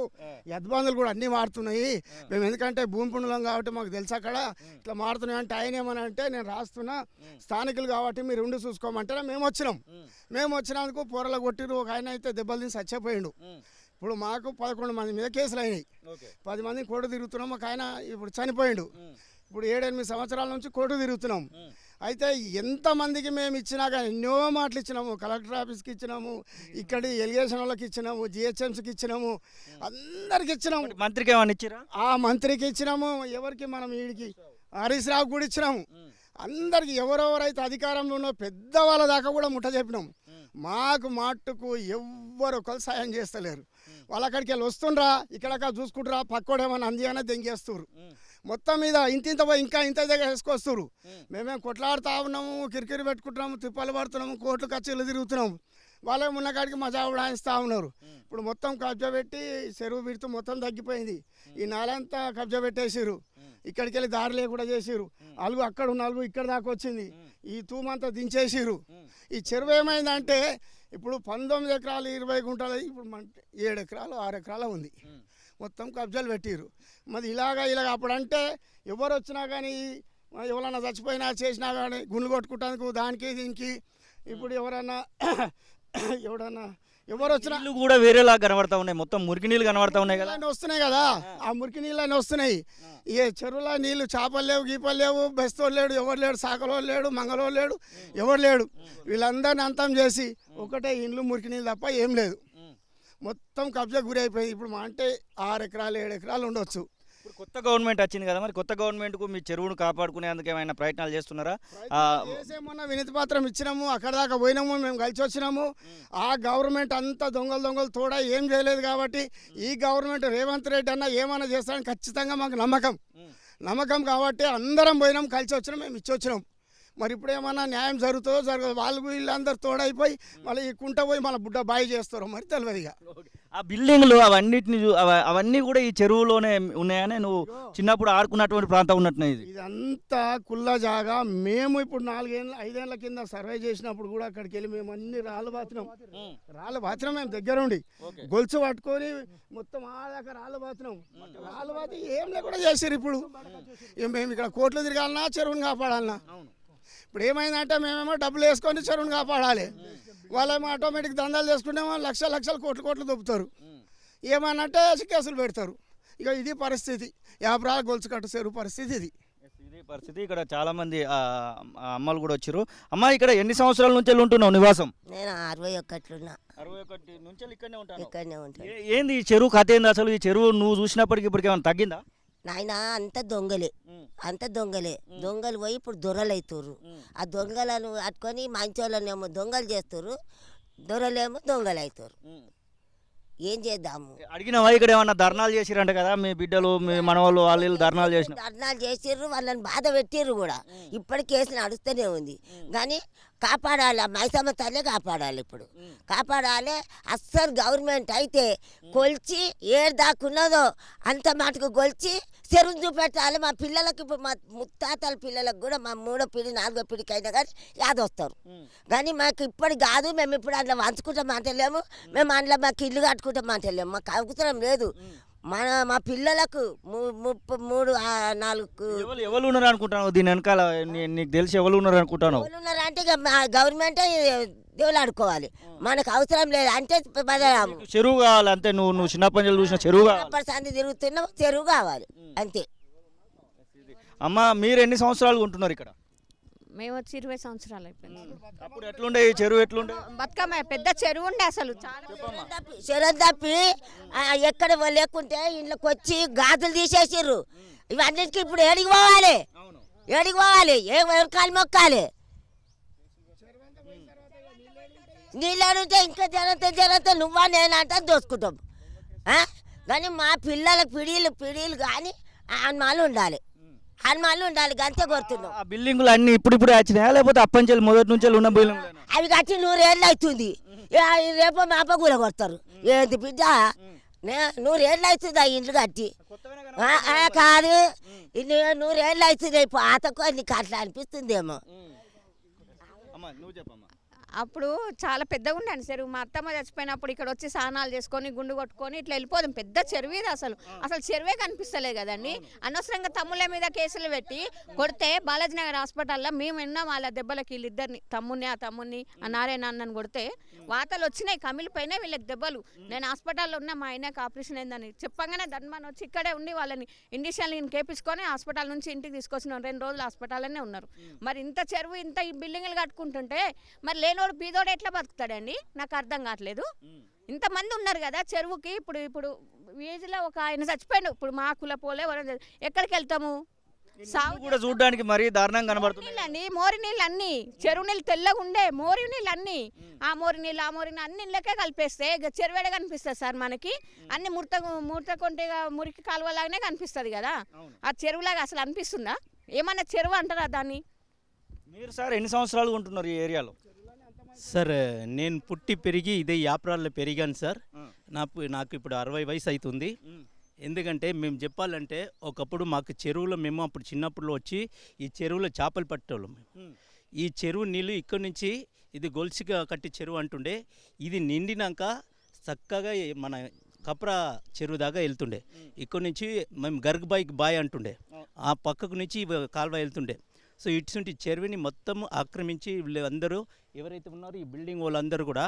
ఈ అద్బందులు కూడా అన్నీ మారుతున్నాయి. మేము ఎందుకంటే భూమి పుండులం కాబట్టి మాకు తెలుసు అక్కడ ఇట్లా మారుతున్నాయి అంటే ఆయన ఏమని అంటే నేను రాస్తున్నా, స్థానికులు కాబట్టి మీరు ఉండి చూసుకోమంటారా. మేము వచ్చినందుకు పొరలు కొట్టిరు. ఒక ఆయన అయితే దెబ్బలు తీసి చచ్చిపోయిండు. ఇప్పుడు మాకు 11 మంది మీద కేసులు అయినాయి. 10 మంది కోర్టు తిరుగుతున్నాం. ఒక ఆయన ఇప్పుడు చనిపోయిండు. ఇప్పుడు 7-8 సంవత్సరాల నుంచి కోర్టు తిరుగుతున్నాం. అయితే ఎంతమందికి మేము ఇచ్చినా కానీ ఎన్నో మాటలు ఇచ్చినాము. కలెక్టర్ ఆఫీస్కి ఇచ్చినాము, ఇక్కడి ఎలిగేషన్ వాళ్ళకి ఇచ్చినాము, GHMCకి ఇచ్చినాము, అందరికి ఇచ్చినాము. మంత్రికి ఏమన్నా ఇచ్చిరా? ఆ మంత్రికి ఇచ్చినాము. ఎవరికి మనం వీడికి హరీష్ రావు కూడా ఇచ్చినాము. అందరికి ఎవరెవరైతే అధికారంలో ఉన్నో పెద్దవాళ్ళ దాకా కూడా ముట్ట చెప్పినాం. మాకు మాటుకు ఎవ్వరు ఒకరు సాయం చేస్తలేరు. వాళ్ళ అక్కడికి వెళ్ళి వస్తుండ్రా, ఇక్కడ చూసుకుంటారా, పక్కోడేమన్నా అంది అని దెంగేస్తున్నారు. మొత్తం మీద ఇంత పోయి ఇంకా ఇంత దగ్గర వేసుకొస్తారు. మేమేం కొట్లాడుతూ ఉన్నాము, కిరికిరి పెట్టుకుంటున్నాము, తిప్పలు పడుతున్నాము, కోర్టు కచ్చేలు తిరుగుతున్నాము. వాళ్ళే ఉన్న కాడికి మజా ఉడాయిస్తూ ఉన్నారు. ఇప్పుడు మొత్తం కబ్జా పెట్టి చెరువు బిడుతూ మొత్తం తగ్గిపోయింది. ఈ నాలంతా కబ్జా పెట్టేసారు. ఇక్కడికి వెళ్ళి దారి లేకుండా చేసిరు. అలుగు అక్కడ ఉన్న అలుగు ఇక్కడ దాకా వచ్చింది. ఈ తూమంతా దించేసిరు. ఈ చెరువు ఏమైందంటే ఇప్పుడు 19 ఎకరాలు 20 గుంటలు ఇప్పుడు 7 ఎకరాలు 6 ఎకరాలు ఉంది, మొత్తం కబ్జాలు పెట్టిర్రు. మరి ఇలాగ అప్పుడంటే ఎవరు వచ్చినా కానీ ఎవరన్నా చచ్చిపోయినా చేసినా కానీ గుండ్లు కొట్టుకుంటానికి దానికి దీనికి ఇప్పుడు ఎవరన్నా ఎవరు వచ్చినా నీళ్ళు కూడా వేరేలా కనబడతా ఉన్నాయి, మొత్తం మురికి నీళ్ళు కనబడతా ఉన్నాయి కదా. నీళ్ళన్నీ వస్తున్నాయి కదా, ఆ మురికి నీళ్ళన్నీ వస్తున్నాయి. ఏ చెరువులో నీళ్ళు చేపలు లేవు, గీపలు లేవు, బెస్తోడు లేడు, ఎవరు లేడు, సాకలోడు లేడు, మంగళోడు లేడు, ఎవరు లేడు. వీళ్ళందరినీ అంతం చేసి ఒకటే ఇండ్లు మురికి నీళ్ళు తప్ప ఏం లేదు. మొత్తం కబ్జా గురి అయిపోయింది. ఇప్పుడు మా అంటే 6 ఎకరాలు 7 ఎకరాలు ఉండొచ్చు. ఇప్పుడు కొత్త గవర్నమెంట్ వచ్చింది కదా, మరి కొత్త గవర్నమెంట్కు మీ చెరువును కాపాడుకునేందుకు ఏమైనా ప్రయత్నాలు చేస్తున్నారా? చేసేమన్నా వినతి పత్రం ఇచ్చినాము, అక్కడ దాకా పోయినాము, మేము కలిసి వచ్చినాము. ఆ గవర్నమెంట్ అంతా దొంగలు తోడా ఏం చేయలేదు కాబట్టి ఈ గవర్నమెంట్ రేవంత్ రెడ్డి అన్న ఏమైనా చేస్తాడని ఖచ్చితంగా మాకు నమ్మకం కాబట్టి అందరం పోయినాం, కలిసి వచ్చినాం, మేము ఇచ్చి వచ్చినాం. మరి ఇప్పుడు ఏమన్నా న్యాయం జరుగుతుందో జరగదు, వాళ్ళు వీళ్ళందరూ తోడైపోయి మళ్ళీ ఈ కుంట పోయి మళ్ళీ బుడ్డ బాయి చేస్తారో మరి తెలియదు. ఇక ఆ బిల్డింగ్లు అవన్నీ కూడా ఈ చెరువులోనే ఉన్నాయని నువ్వు చిన్నప్పుడు ఆడుకున్నటువంటి ప్రాంతం ఉన్నట్టున్నాయి. ఇదంతా కుల్ల జాగా. మేము ఇప్పుడు 5 ఏళ్ళ కింద సర్వే చేసినప్పుడు కూడా అక్కడికి వెళ్ళి మేము అన్ని రాళ్ళు బాతినాం మేము దగ్గరుండి గొలుసు పట్టుకొని మొత్తం ఆదాకా రాళ్ళు బాతి ఏం లేకుండా చేసారు. ఇప్పుడు మేము ఇక్కడ కోట్లు తిరగాలన్నా చెరువుని కాపాడాలన్నా. ఇప్పుడు ఏమైందంటే మేమేమో డబ్బులు వేసుకొని చెరువుని కాపాడాలి, వాళ్ళేమో ఆటోమేటిక్ దందాలు చేసుకుంటేమో లక్షలు కోట్లు దొబ్బుతారు. ఏమనంటే కేసులు పెడతారు. ఇక ఇది పరిస్థితి, 50 రాళ్ళ గొలుసు కట్టు చెరువు పరిస్థితి ఇది. పరిస్థితి ఇక్కడ చాలా మంది అమ్మలు కూడా వచ్చారు. అమ్మ, ఇక్కడ ఎన్ని సంవత్సరాల నుంచి ఉంటున్నావు నివాసం? నేను 61 ఉన్నా. 61 నుంచి ఇక్కడనే ఉంటాను. ఇక్కడనే ఉంటాను. ఏంది ఈ చెరువు కథ ఏంది అసలు? ఈ చెరువు నువ్వు చూసినప్పటికి ఇప్పటికి ఏమైనా తగ్గిందా? నాయన అంత దొంగలే దొంగలు పోయి ఇప్పుడు దొరలు అవుతారు. ఆ దొంగలను పట్టుకొని మంచోళ్ళనేమో దొంగలు చేస్తారు, దొరలేమో దొంగలు అవుతారు. ఏం చేద్దాము? అడిగినావా ఇక్కడ ఏమన్నా ధర్నాలు చేసిరంట కదా, మీ బిడ్డలు మీ మనవాళ్ళు వాళ్ళు ధర్నాలు చేసిర్రు, వాళ్ళని బాధ పెట్టిర్రు కూడా. ఇప్పటి కేసు నడుస్తూనే ఉంది. కానీ కాపాడాలి, మైసమ్మ తల్లే కాపాడాలి. ఇప్పుడు కాపాడాలి. అస్సలు గవర్నమెంట్ అయితే కొలిచి ఏడు దాకున్నదో అంత మటుకు కొలిచి చెరువు చూపెట్టాలి. మా పిల్లలకి ఇప్పుడు మా ముత్తాతల పిల్లలకు కూడా మా 3వ పీడి 4వ పీడికి అయినా కానీ యాదొస్తారు. కానీ మాకు ఇప్పటి కాదు, మేము ఇప్పుడు అందులో వంచుకుంటాం అంటలేము, మేము అందులో మాకు ఇల్లు కట్టుకుంటాం అంటలేము, మాకు అవసరం లేదు. మా పిల్లలకు 3-4 ఎవరు ఉన్నారు అనుకుంటాను దీని వెనకాల? నీకు తెలిసి ఎవరు ఉన్నారు అనుకుంటాను? ఉన్నారు అంటే గవర్నమెంటే దేవుళ్ళు ఆడుకోవాలి, మనకు అవసరం లేదు అంటే బదలాము. చెరువు కావాలి అంతే. నువ్వు చిన్నప్పటి నుంచి చూసిన చెరువు కావాలి, సంది తిరుగుతున్నాం, చెరువు కావాలి అంతే. అమ్మ, మీరు ఎన్ని సంవత్సరాలు ఉంటున్నారు ఇక్కడ? మేము వచ్చి 20 సంవత్సరాలు అయిపోయింది. అప్పుడు ఎట్లుండే ఈ చెరువు? ఎట్లుండే? బతుకమ్మ పెద్ద చెరువు ఉండే అసలు. చెరువు తప్పి ఎక్కడ లేకుంటే ఇంట్లోకి వచ్చి గాజులు తీసేసిర్రు. ఇవన్నిటికీ ఇప్పుడు ఏడికి పోవాలి? ఏ వెనకాల మొక్కాలి? నీళ్ళుంటే ఇంకా జనంతో నువ్వా నేనంటే దోసుకుంటాం. కానీ మా పిల్లలకు పిడీలు కానీ హనుమాలు ఉండాలి, గంతే కొడుతున్నాం. ఆ బిల్డింగులు అన్ని ఇప్పుడు వచ్చినాయా లేకపోతే అప్పంచెలు మొదటి నుంచి ఉన్న బిల్డింగ్? అవి కట్టి 100 ఏళ్ళు అవుతుంది. రేపు మాప కూర కొడతారు. ఏంటి బిడ్డ, 100 ఏళ్ళు అవుతుంది ఆ ఇండ్లు కట్టి? కాదు, 100 ఏళ్ళు అవుతుంది. పాతకు నీకు అట్లా అనిపిస్తుందేమో. అప్పుడు చాలా పెద్దగా ఉండండి చెరువు. మా అత్తమ్మ చచ్చిపోయినప్పుడు ఇక్కడ వచ్చి స్నానాలు చేసుకొని గుండు కొట్టుకొని ఇట్లా వెళ్ళిపోదాం. పెద్ద చెరువు ఇది. అసలు చెరువే కనిపిస్తలే కదండి. అనవసరంగా తమ్ముళ్ళ మీద కేసులు పెట్టి కొడితే బాలాజీ నగర్ హాస్పిటల్లో మేము విన్నాం వాళ్ళ దెబ్బలకి. వీళ్ళిద్దరిని తమ్ముడిని ఆ నారాయణ అన్నని కొడితే వాతలు వచ్చినాయి, కమిలిపోయినాయి వీళ్ళకి దెబ్బలు. నేను హాస్పిటల్లో ఉన్నా, మా ఆయనకు ఆపరేషన్ అయిందని చెప్పగానే ధర్మాన్ని వచ్చి ఇక్కడే ఉండి వాళ్ళని ఇండిషన్ కేపించుకొని హాస్పిటల్ నుంచి ఇంటికి తీసుకొచ్చినాం. 2 రోజులు హాస్పిటల్లోనే ఉన్నారు. మరి ఇంత చెరువు ఇంత ఈ బిల్డింగ్లు కట్టుకుంటుంటే మరి లేనోడు బీదోడు ఎట్లా బతుకుతాడండి? నాకు అర్థం కావట్లేదు. ఇంతమంది ఉన్నారు కదా చెరువుకి. ఇప్పుడు వీధిలో ఒక ఆయన చచ్చిపోయాడు. ఇప్పుడు మా కుల పోలే ఎక్కడికి వెళ్తాము? సాగు కూడా చూడడానికి మరీ దారుణంగా కనబడుతుంది. మోరి నీళ్ళు అన్ని, చెరువు నీళ్ళు తెల్లగా ఉండే మోరి నీళ్ళు అన్ని, ఆ మోరి నీళ్ళు అన్ని ఇళ్ళకే కలిపేస్తే చెరువేడ కనిపిస్తుంది సార్ మనకి. అన్ని ముడత కొంటగా మురికి కాలువలాగానే కనిపిస్తుంది కదా. ఆ చెరువులాగా అసలు అనిపిస్తుందా? ఏమన్నా చెరువు అంటారా దాన్ని? మీరు సార్ ఎన్ని సంవత్సరాలు ఉంటున్నారు ఈ ఏరియాలో? సార్ నేను పుట్టి పెరిగి ఇదే యాప్రాల్లో పెరిగాను సార్. నాకు ఇప్పుడు 60 వయసు అవుతుంది. ఎందుకంటే మేము చెప్పాలంటే ఒకప్పుడు మాకు చెరువులో మేము అప్పుడు చిన్నప్పుడు వచ్చి ఈ చెరువులో చేపలు పట్టేవాళ్ళం. ఈ చెరువు నీళ్ళు ఇక్కడి నుంచి ఇది గొలుసుగా కట్టి చెరువు అంటుండే, ఇది నిండినాక చక్కగా మన కప్రా చెరువు దాకా వెళ్తుండే. ఇక్కడ నుంచి మేము గర్గ్ బాయ్ అంటుండే, ఆ పక్కకు నుంచి కాలువ వెళ్తుండే. సో ఇటువంటి చెరువుని మొత్తం ఆక్రమించి వీళ్ళందరూ ఎవరైతే ఉన్నారో ఈ బిల్డింగ్ వాళ్ళందరూ కూడా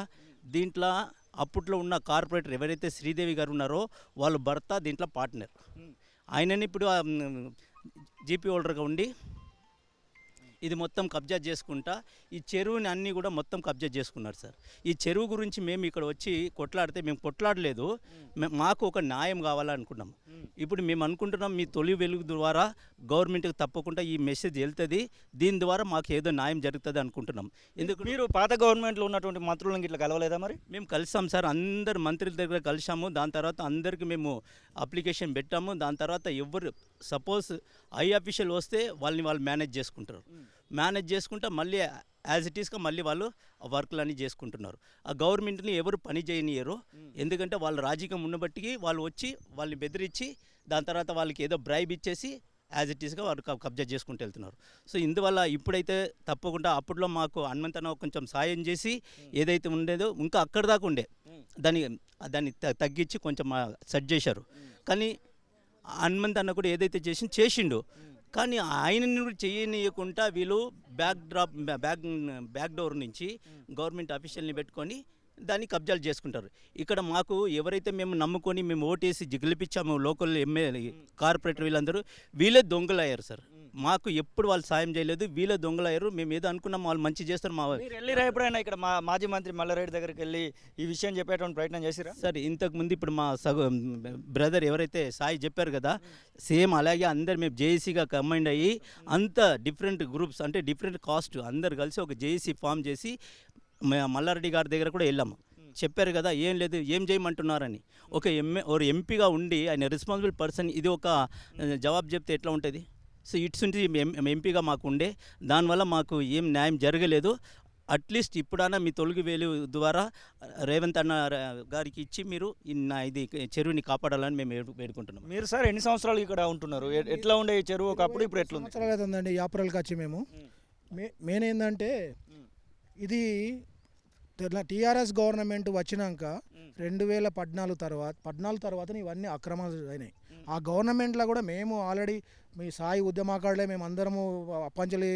దీంట్లో అప్పట్లో ఉన్న కార్పొరేటర్ ఎవరైతే శ్రీదేవి గారు ఉన్నారో వాళ్ళ భర్త దీంట్లో పార్ట్నర్. ఆయనని ఇప్పుడు జీపీ హోల్డర్గా ఉండి ఇది మొత్తం కబ్జా చేసుకుంటా ఈ చెరువుని అన్నీ కూడా మొత్తం కబ్జా చేసుకున్నారు సార్. ఈ చెరువు గురించి మేము ఇక్కడ వచ్చి కొట్లాడితే మేము కొట్లాడలేదు, మాకు ఒక న్యాయం కావాలనుకున్నాం. ఇప్పుడు మేము అనుకుంటున్నాం మీ తొలి వెలుగు ద్వారా గవర్నమెంట్కి తప్పకుండా ఈ మెసేజ్ వెళ్తుంది, దీని ద్వారా మాకు ఏదో న్యాయం జరుగుతుంది అనుకుంటున్నాం. ఎందుకు మీరు పాత గవర్నమెంట్లో ఉన్నటువంటి మంత్రులను ఇట్లా కలవలేదా మరి? మేము కలిసాం సార్, అందరు మంత్రుల దగ్గర కలిసాము. దాని తర్వాత అందరికి మేము అప్లికేషన్ పెట్టాము. దాని తర్వాత ఎవరు సపోజ్ ఐ అఫీషియల్ వస్తే వాళ్ళు మేనేజ్ చేసుకుంటారు. మేనేజ్ చేసుకుంటా మళ్ళీ యాజ్ ఇట్ ఈస్గా మళ్ళీ వాళ్ళు వర్క్లు అన్నీ చేసుకుంటున్నారు. ఆ గవర్నమెంట్ని ఎవరు పని చేయనియరు, ఎందుకంటే వాళ్ళు రాజకీయం ఉన్నబట్టికి వాళ్ళు వచ్చి వాళ్ళని బెదిరించి దాని తర్వాత వాళ్ళకి ఏదో బ్రైబ్ ఇచ్చేసి యాజ్ ఇట్ ఈస్గా వాళ్ళు కబ్జా చేసుకుంటూ వెళ్తున్నారు. సో ఇందువల్ల ఇప్పుడైతే తప్పకుండా అప్పట్లో మాకు హనుమంతన్న కొంచెం సాయం చేసి ఏదైతే ఉండేదో ఇంకా అక్కడ దాకా ఉండే దాన్ని తగ్గించి కొంచెం సెట్ చేశారు. కానీ హనుమంతన్న కూడా ఏదైతే చేసిండు కానీ ఆయనని కూడా చేయనీయకుండా వీళ్ళు బ్యాక్ డోర్ నుంచి గవర్నమెంట్ ఆఫీషియల్ని పెట్టుకొని దాన్ని కబ్జాలు చేసుకుంటారు. ఇక్కడ మాకు ఎవరైతే మేము నమ్ముకొని మేము ఓటేసి గెలిపించాము లోకల్ ఎమ్మెల్యే కార్పొరేటర్ వీళ్ళందరూ వీళ్ళే దొంగలయ్యారు సార్. మాకు ఎప్పుడు వాళ్ళు సాయం చేయలేదు, వీళ్ళే దొంగలయ్యారు. మేము ఏదో అనుకున్నాం వాళ్ళు మంచి చేస్తారు. వెళ్ళిరా ఎప్పుడైనా ఇక్కడ మాజీ మంత్రి మల్లారెడ్డి దగ్గరికి వెళ్ళి ఈ విషయం చెప్పేటువంటి ప్రయత్నం చేసిరా? సార్ ఇంతకుముందు ఇప్పుడు మా బ్రదర్ ఎవరైతే సాయి చెప్పారు కదా, సేమ్ అలాగే అందరు మేము జేఏసీగా కంబైండ్ అయ్యి అంత డిఫరెంట్ గ్రూప్స్ అంటే డిఫరెంట్ కాస్ట్ అందరు కలిసి ఒక జేఏసీ ఫామ్ చేసి మల్లారెడ్డి గారి దగ్గర కూడా వెళ్ళాము. చెప్పారు కదా ఏం లేదు ఏం చేయమంటున్నారని. ఒక ఎంపీగా ఉండి ఆయన రెస్పాన్సిబుల్ పర్సన్ ఇది ఒక జవాబు చెప్తే ఎట్లా ఉంటుంది? సో ఇట్స్ ఎంపీగా మాకు ఉండే, దానివల్ల మాకు ఏం న్యాయం జరగలేదు. అట్లీస్ట్ ఇప్పుడైనా మీ తొలగి వేలు ద్వారా రేవంత్ అన్న గారికి ఇచ్చి మీరు ఇది చెరువుని కాపాడాలని మేము వేడుకుంటున్నాం. మీరు సార్ ఎన్ని సంవత్సరాలు ఇక్కడ ఉంటున్నారు? ఎట్లా ఉండే ఈ చెరువు ఒకప్పుడు, ఇప్పుడు ఎట్లా అవుతుందండి? ఏప్రిల్కి వచ్చి మేము మెయిన్ ఏంటంటే ఇది టీఆర్ఎస్ గవర్నమెంట్ వచ్చినాక 2014 తర్వాత ఇవన్నీ అక్రమాలు అయినాయి. ఆ గవర్నమెంట్లో కూడా మేము ఆల్రెడీ మీ సాయి ఉద్యమకారులే మేము అందరము అప్పంచలి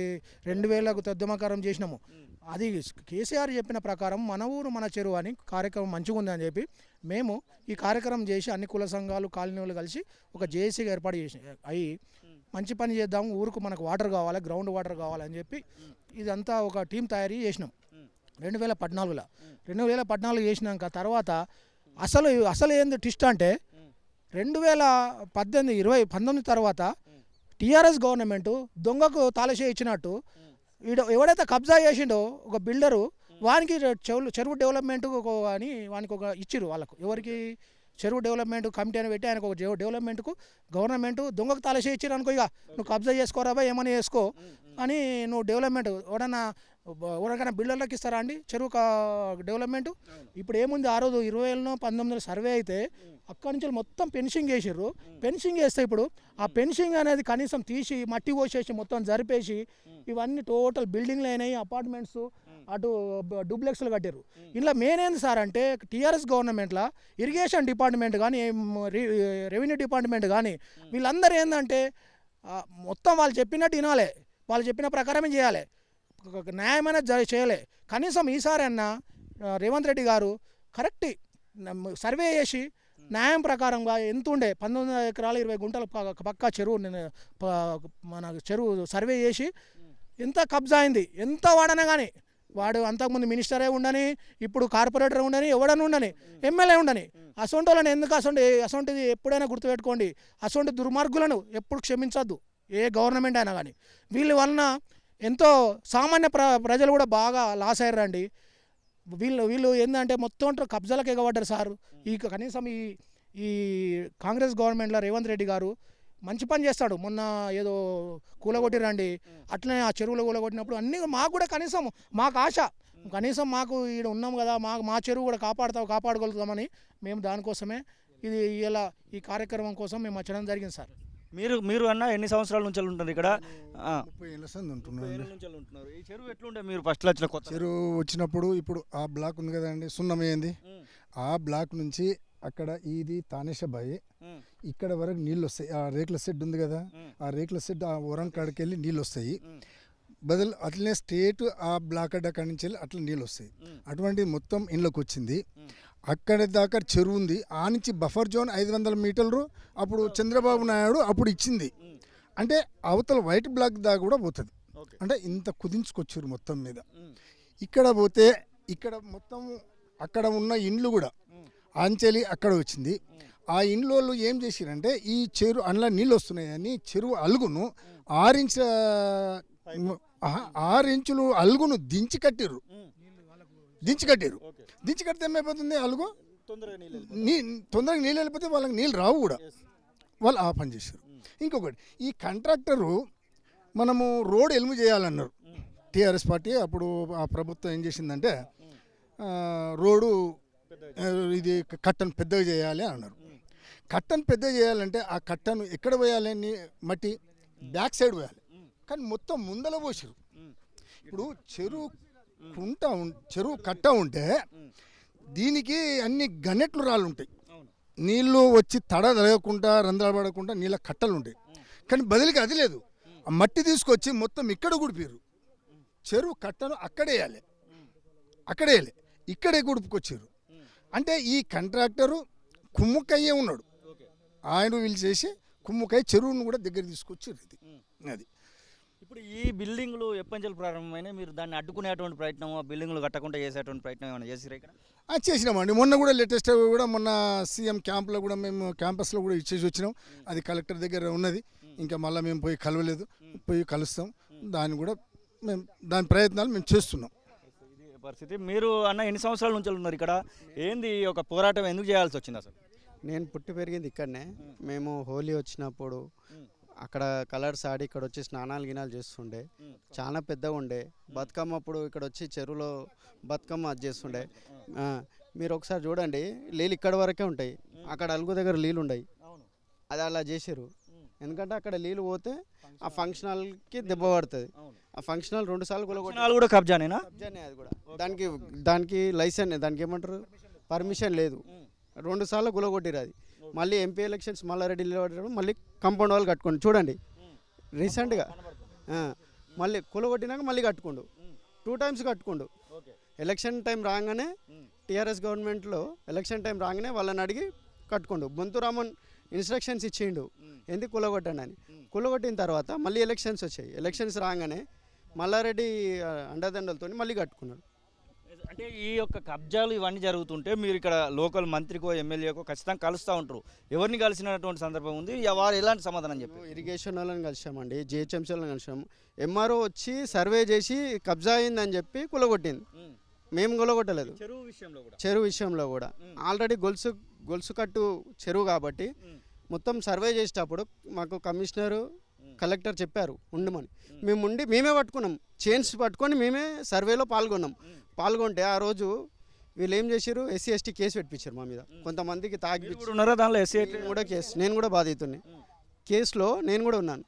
2000కు ఉద్యమకారం చేసినాము. అది కేసీఆర్ చెప్పిన ప్రకారం మన ఊరు మన చెరువు అని కార్యక్రమం మంచిగా ఉందని చెప్పి మేము ఈ కార్యక్రమం చేసి అన్ని కుల సంఘాలు కాలనీలు కలిసి ఒక జేఏసీగా ఏర్పాటు చేసి అయ్యి మంచి పని చేద్దాము, ఊరుకు మనకు వాటర్ కావాలి, గ్రౌండ్ వాటర్ కావాలని చెప్పి ఇదంతా ఒక టీం తయారీ చేసినాం 2014లో. 2014 చేసినాక తర్వాత అసలు ఏంది ట్విస్ట్ అంటే 2019 తర్వాత టీఆర్ఎస్ గవర్నమెంట్ దొంగకు తాళశే ఇచ్చినట్టు ఎవడైతే కబ్జా చేసిండో ఒక బిల్డరు వానికి చెరువు డెవలప్మెంట్ అని వానికి ఒక ఇచ్చిరు. వాళ్ళకు ఎవరికి చెరువు డెవలప్మెంట్ కమిటీ అని పెట్టి ఆయనకు ఒక డెవలప్మెంట్కు గవర్నమెంట్ దొంగకు తాళశే ఇచ్చిరు అనుకో, ఇక నువ్వు కబ్జా చేసుకోరాబా ఏమని చేసుకో అని నువ్వు డెవలప్మెంట్ ఎవరికైనా బిల్డర్లకు ఇస్తారా అండి చెరువు డెవలప్మెంట్? ఇప్పుడు ఏముంది, ఆ రోజు 2019 సర్వే అయితే అక్కడి నుంచి మొత్తం పెన్షింగ్ వేసారు. పెన్షింగ్ వేస్తే ఇప్పుడు ఆ పెన్షింగ్ అనేది కనీసం తీసి మట్టి పోసేసి మొత్తం జరిపేసి ఇవన్నీ టోటల్ బిల్డింగ్లు అయినాయి, అపార్ట్మెంట్స్ అటు డూప్లెక్స్లు కట్టారు. ఇలా మెయిన్ ఏంది సార్ అంటే టీఆర్ఎస్ గవర్నమెంట్లో ఇరిగేషన్ డిపార్ట్మెంట్ కానీ రెవెన్యూ డిపార్ట్మెంట్ కానీ వీళ్ళందరూ ఏంటంటే మొత్తం వాళ్ళు చెప్పినట్టు వినాలి, వాళ్ళు చెప్పిన ప్రకారమే చేయాలి, న్యాయమైన చేయలే. కనీసం ఈసారి అన్న రేవంత్ రెడ్డి గారు కరెక్ట్ సర్వే చేసి న్యాయం ప్రకారంగా ఎంత ఉండే 19 ఎకరాలు 20 గుంటల పక్కా చెరువు మన చెరువు సర్వే చేసి ఎంత కబ్జా అయింది, ఎంత వాడనా కానీ వాడు అంతకుముందు మినిస్టరే ఉండని, ఇప్పుడు కార్పొరేటర్ ఉండని, ఎవడని ఉండని, ఎమ్మెల్యే ఉండని, అసొంటి వాళ్ళని ఎందుకు అసొంటిది ఎప్పుడైనా గుర్తుపెట్టుకోండి. అసొంటి దుర్మార్గులను ఎప్పుడు క్షమించద్దు ఏ గవర్నమెంట్ అయినా కానీ. వీళ్ళ వలన ఎంతో సామాన్య ప్రజలు కూడా బాగా లాస్ అయ్యారండి. వీళ్ళు ఏంటంటే మొత్తం కబ్జాలకు ఎగబడ్డారు సార్. కనీసం ఈ కాంగ్రెస్ గవర్నమెంట్లో రేవంత్ రెడ్డి గారు మంచి పని చేస్తాడు. మొన్న ఏదో కూలగొట్టిరండి, అట్లనే ఆ చెరువులో కూలగొట్టినప్పుడు అన్నీ మాకు కూడా కనీసం మాకు ఆశ, కనీసం మాకు ఈడ ఉన్నాం కదా, మా చెరువు కూడా కాపాడగలుగుతామని మేము దానికోసమే ఇలా ఈ కార్యక్రమం కోసం మేము వచ్చడం జరిగింది సార్. మీరు అన్న ఎన్ని సంవత్సరాల నుంచి ఉంటారు ఇక్కడ? 30 ఏళ్ళ సంది ఉంటున్నాను. 30 ఏళ్ళ నుంచి ఉంటున్నారు. ఈ చెరువు ఎట్లుండే మీరు ఫస్ట్లో వచ్చిన కొత్త? చెరువు వచ్చినప్పుడు ఇప్పుడు ఆ బ్లాక్ ఉంది కదండి, సున్నమయ్యింది. ఆ బ్లాక్ నుంచి అక్కడ ఇది తానేషబాయి ఇక్కడ వరకు నీళ్ళు వస్తాయి. ఆ రేకుల షెడ్ ఉంది కదా, ఆ రేకుల షెడ్ ఆ వరం కాడికి వెళ్ళి నీళ్ళు వస్తాయి. బదులు అట్లనే స్ట్రేట్ ఆ బ్లాక్ అడ్డ కాడి నుంచి వెళ్ళి అట్లా నీళ్ళు వస్తాయి. అటువంటిది మొత్తం ఇండ్లకు వచ్చింది. అక్కడ దాకా చెరువు ఉంది. ఆ నుంచి బఫర్ జోన్ 500 మీటర్లు అప్పుడు చంద్రబాబు నాయుడు అప్పుడు ఇచ్చింది. అంటే అవతల వైట్ బ్లాక్ దాకా కూడా పోతుంది. అంటే ఇంత కుదించుకొచ్చారు మొత్తం మీద. ఇక్కడ పోతే ఇక్కడ మొత్తం అక్కడ ఉన్న ఇండ్లు కూడా ఆంచెలి అక్కడ వచ్చింది. ఆ ఇండ్ల వాళ్ళు ఏం చేసిరంటే ఈ చెరువు అందులో నీళ్ళు వస్తున్నాయని చెరువు అలుగును 6 ఇంచులు అలుగును దించి కట్టిర్రు. దించి కడితే ఏమైపోతుంది, అలుగు తొందరగా నీళ్ళు వెళ్ళిపోతే వాళ్ళకి నీళ్ళు రావు కూడా. వాళ్ళు ఆ పని చేశారు. ఇంకొకటి, ఈ కాంట్రాక్టరు మనము రోడ్ ఎలుము చేయాలన్నారు. టీఆర్ఎస్ పార్టీ అప్పుడు ఆ ప్రభుత్వం ఏం చేసిందంటే రోడ్డు ఇది కట్టను పెద్దగా చేయాలి అన్నారు. కట్టను పెద్దగా చేయాలంటే ఆ కట్టను ఎక్కడ పోయాలని మట్టి బ్యాక్ సైడ్ పోయాలి. కానీ మొత్తం ముందల పోసారు. ఇప్పుడు చెరువు కట్ట ఉంటే దీనికి అన్ని గన్నెట్లు రాళ్ళు ఉంటాయి. నీళ్ళు వచ్చి తడదలగకుండా రంధ్రాలు పడకుండా నీళ్ళ కట్టలు ఉంటాయి. కానీ బదిలీకి అది లేదు. ఆ మట్టి తీసుకొచ్చి మొత్తం ఇక్కడ గుడిపారు. చెరువు కట్టను అక్కడేయాలి, ఇక్కడే గుడుపుకొచ్చారు. అంటే ఈ కాంట్రాక్టరు కుమ్ముకయ్యే ఉన్నాడు. ఆయన వీళ్ళు చేసి కుమ్ముకయ్య చెరువును కూడా దగ్గర తీసుకొచ్చారు. అది ఇప్పుడు ఈ బిల్డింగ్లు ఎప్పటి ప్రారంభమైన మీరు దాన్ని అడ్డుకునేటువంటి ప్రయత్నం, బిల్డింగ్లు కట్టకుండా చేసేటువంటి ప్రయత్నం ఏమైనా చేసిరా ఇక్కడ? చేసినామండి. మొన్న కూడా లేటెస్ట్ కూడా మొన్న సీఎం క్యాంప్లో కూడా మేము క్యాంపస్లో కూడా ఇచ్చేసి వచ్చినాం. అది కలెక్టర్ దగ్గర ఉన్నది. ఇంకా మళ్ళీ మేము పోయి కలవలేదు, పోయి కలుస్తాం. దాని ప్రయత్నాలు మేము చేస్తున్నాం. ఇది పరిస్థితి. మీరు అన్న ఎన్ని సంవత్సరాల నుంచి ఉన్నారు ఇక్కడ? ఏంది ఒక పోరాటం ఎందుకు చేయాల్సి వచ్చింది అసలు? నేను పుట్టి పెరిగింది ఇక్కడనే. మేము హోలీ వచ్చినప్పుడు అక్కడ కలర్స్ ఆడి ఇక్కడ వచ్చి స్నానాలు గినాలు చేస్తుండే. చాలా పెద్దగా ఉండే బతుకమ్మ. అప్పుడు ఇక్కడ వచ్చి చెరువులో బతుకమ్మ అది చేస్తుండే. మీరు ఒకసారి చూడండి, నీళ్ళు ఇక్కడ వరకే ఉంటాయి. అక్కడ అలుగు దగ్గర నీళ్ళు ఉండయి. అది అలా చేసారు. ఎందుకంటే అక్కడ నీళ్ళు పోతే ఆ ఫంక్షన్ హాల్కి దెబ్బ పడుతుంది. ఆ ఫంక్షన్ హాల్ 2 సార్లు కూడా కబ్జానే. అది కూడా దానికి లైసెన్స్, దానికి ఏమంటారు, పర్మిషన్ లేదు. 2 సార్లు గులగొట్టిరు. అది మళ్ళీ ఎంపీ ఎలక్షన్స్ మల్లారెడ్డి నిలబడడం, మళ్ళీ కాంపౌండ్ వాళ్ళు కట్టుకోండి. చూడండి రీసెంట్గా మళ్ళీ కులగొట్టినాక మళ్ళీ కట్టుకోండు. 2 టైమ్స్ కట్టుకోండు. ఎలక్షన్ టైం రాగానే టీఆర్ఎస్ గవర్నమెంట్లో ఎలక్షన్ టైం రాగానే వాళ్ళని అడిగి కట్టుకోండు. బొంతురామన్ ఇన్స్ట్రక్షన్స్ ఇచ్చిండు ఎందుకు కులగొట్టండి అని. కులగొట్టిన తర్వాత మళ్ళీ ఎలక్షన్స్ వచ్చాయి. ఎలక్షన్స్ రాగానే మల్లారెడ్డి అండదండలతో మళ్ళీ కట్టుకున్నాడు. అంటే ఈ యొక్క కబ్జాలు ఇవన్నీ జరుగుతుంటే మీరు ఇక్కడ లోకల్ మంత్రికో ఎమ్మెల్యేకో ఖచ్చితంగా కలుస్తూ ఉంటారు. ఎవరిని కలిసినటువంటి సందర్భం ఉంది? వారు ఎలాంటి సమాధానం చెప్పారు? ఇరిగేషన్ వాళ్ళని కలిసామండి, జిహెచ్ఎంసీ వాళ్ళని కలిసాము. ఎంఆర్ఓ వచ్చి సర్వే చేసి కబ్జా అయిందని చెప్పి కులగొట్టింది. మేము కులగొట్టలేదు. చెరువు విషయంలో కూడా ఆల్రెడీ గొలుసు కట్టు చెరువు కాబట్టి మొత్తం సర్వే చేసేటప్పుడు మాకు కమిషనరు కలెక్టర్ చెప్పారు ఉండమని. మేమే పట్టుకున్నాం. చైన్స్ పట్టుకొని మేమే సర్వేలో పాల్గొంటే ఆ రోజు వీళ్ళు ఏం చేశారు, ఎస్సీ ఎస్టీ కేసు పెట్టించారు మా మీద. కొంతమందికి కూడా కేసు, నేను కూడా బాధితుడిని. కేసులో నేను కూడా ఉన్నాను.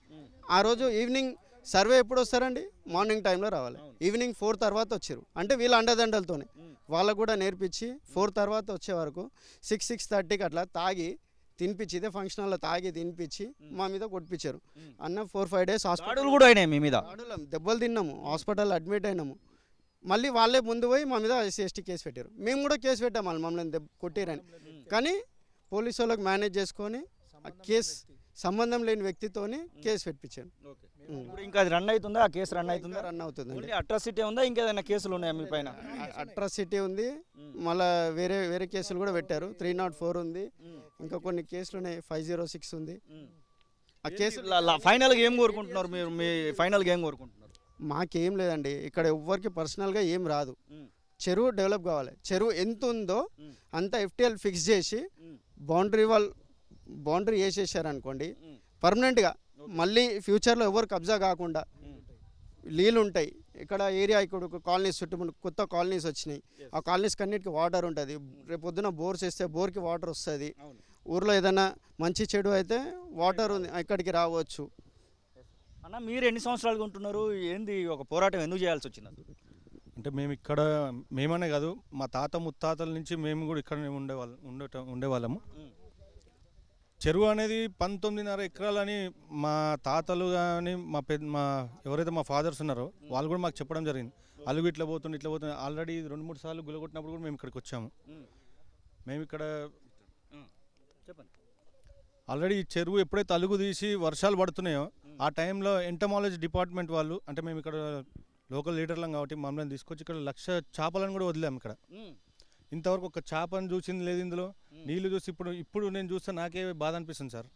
ఆ రోజు ఈవినింగ్ సర్వే ఎప్పుడు వస్తారండి? మార్నింగ్ టైంలో రావాలి. ఈవినింగ్ 4 తర్వాత వచ్చారు. అంటే వీళ్ళ అండదండలతోనే వాళ్ళకు కూడా నేర్పించి 4 తర్వాత వచ్చే వరకు 6-6:30కి అట్లా తాగి తినిపించి, ఇదే ఫంక్షన్ హాల్లో తాగి తినిపించి మా మీద కొట్టించారు. అన్న 4-5 డేస్ హాస్పిటల్ కూడా అయినాయి. మీ మీద దెబ్బలు తిన్నాము, హాస్పిటల్ అడ్మిట్ అయినాము. మళ్ళీ వాళ్ళే ముందు పోయి మా మీద ఎస్సీ ఎస్టీ కేసు పెట్టారు. మేము కూడా కేసు పెట్టాము వాళ్ళు మమ్మల్ని కొట్టిరని. కానీ పోలీసు వాళ్ళకి మేనేజ్ చేసుకొని ఆ కేసు సంబంధం లేని వ్యక్తితోని కేసు పెట్టించాను. ఇంకా అది రన్ అవుతుందా? ఆ కేసు రన్ అవుతుంది. అట్రాసిటీ ఉందా? ఇంకేదైనా కేసులు ఉన్నాయా మీ పైన? అట్రాసిటీ ఉంది. మళ్ళీ వేరే కేసులు కూడా పెట్టారు. 304 ఉంది. ఇంకా కొన్ని కేసులు ఉన్నాయి. 506 ఉంది. ఆ కేసు ఫైనల్గా ఏం కోరుకుంటున్నారు మీరు? మీ ఫైనల్గా ఏం కోరుకుంటున్నారు? మాకేం లేదండి, ఇక్కడ ఎవ్వరికి పర్సనల్గా ఏం రాదు. చెరువు డెవలప్ కావాలి. చెరువు ఎంత ఉందో అంత FTL ఫిక్స్ చేసి బౌండరీ వేసేసారనుకోండి పర్మనెంట్గా, మళ్ళీ ఫ్యూచర్లో ఎవరు కబ్జా కాకుండా నీళ్ళు ఉంటాయి. ఇక్కడ ఏరియా ఇక్కడ కాలనీస్ చుట్టుముట్టు కొత్త కాలనీస్ వచ్చినాయి. ఆ కాలనీస్కి అన్నిటికీ వాటర్ ఉంటుంది. రేపు పొద్దున బోర్స్ వేస్తే బోర్కి వాటర్ వస్తుంది. ఊర్లో ఏదైనా మంచి చెడు అయితే వాటర్ ఉంది ఇక్కడికి రావచ్చు. అన్న మీరు ఎన్ని సంవత్సరాలుగా ఉంటున్నారు? ఏంది ఒక పోరాటం ఎందుకు చేయాల్సి వచ్చింది? అంటే మేము ఇక్కడ మేమనే కాదు, మా తాత ముత్తాతల నుంచి మేము కూడా ఇక్కడనే ఉండేవాళ్ళము. చెరువు అనేది 19.5 ఎకరాలని మా తాతలు కానీ మా ఎవరైతే మా ఫాదర్స్ ఉన్నారో వాళ్ళు కూడా మాకు చెప్పడం జరిగింది. అలుగు ఇట్లా పోతుంది ఆల్రెడీ 2-3 సార్లు గులగొట్టినప్పుడు కూడా మేము ఇక్కడికి వచ్చాము. మేము ఇక్కడ చెప్పండి. ఆల్రెడీ ఈ చెరువు ఎప్పుడైతే అలుగు తీసి వర్షాలు పడుతున్నాయో ఆ టైంలో ఎంటమాలజీ డిపార్ట్మెంట్ వాళ్ళు, అంటే మేము ఇక్కడ లోకల్ లీడర్లం కాబట్టి మమ్మల్ని తీసుకొచ్చి ఇక్కడ 1,00,000 చేపలను కూడా వదిలాము. ఇక్కడ ఇంతవరకు ఒక చేపను చూసింది లేదు. ఇందులో నీళ్లు చూసి ఇప్పుడు నేను చూస్తే నాకే బాధ అనిపిస్తుంది సార్.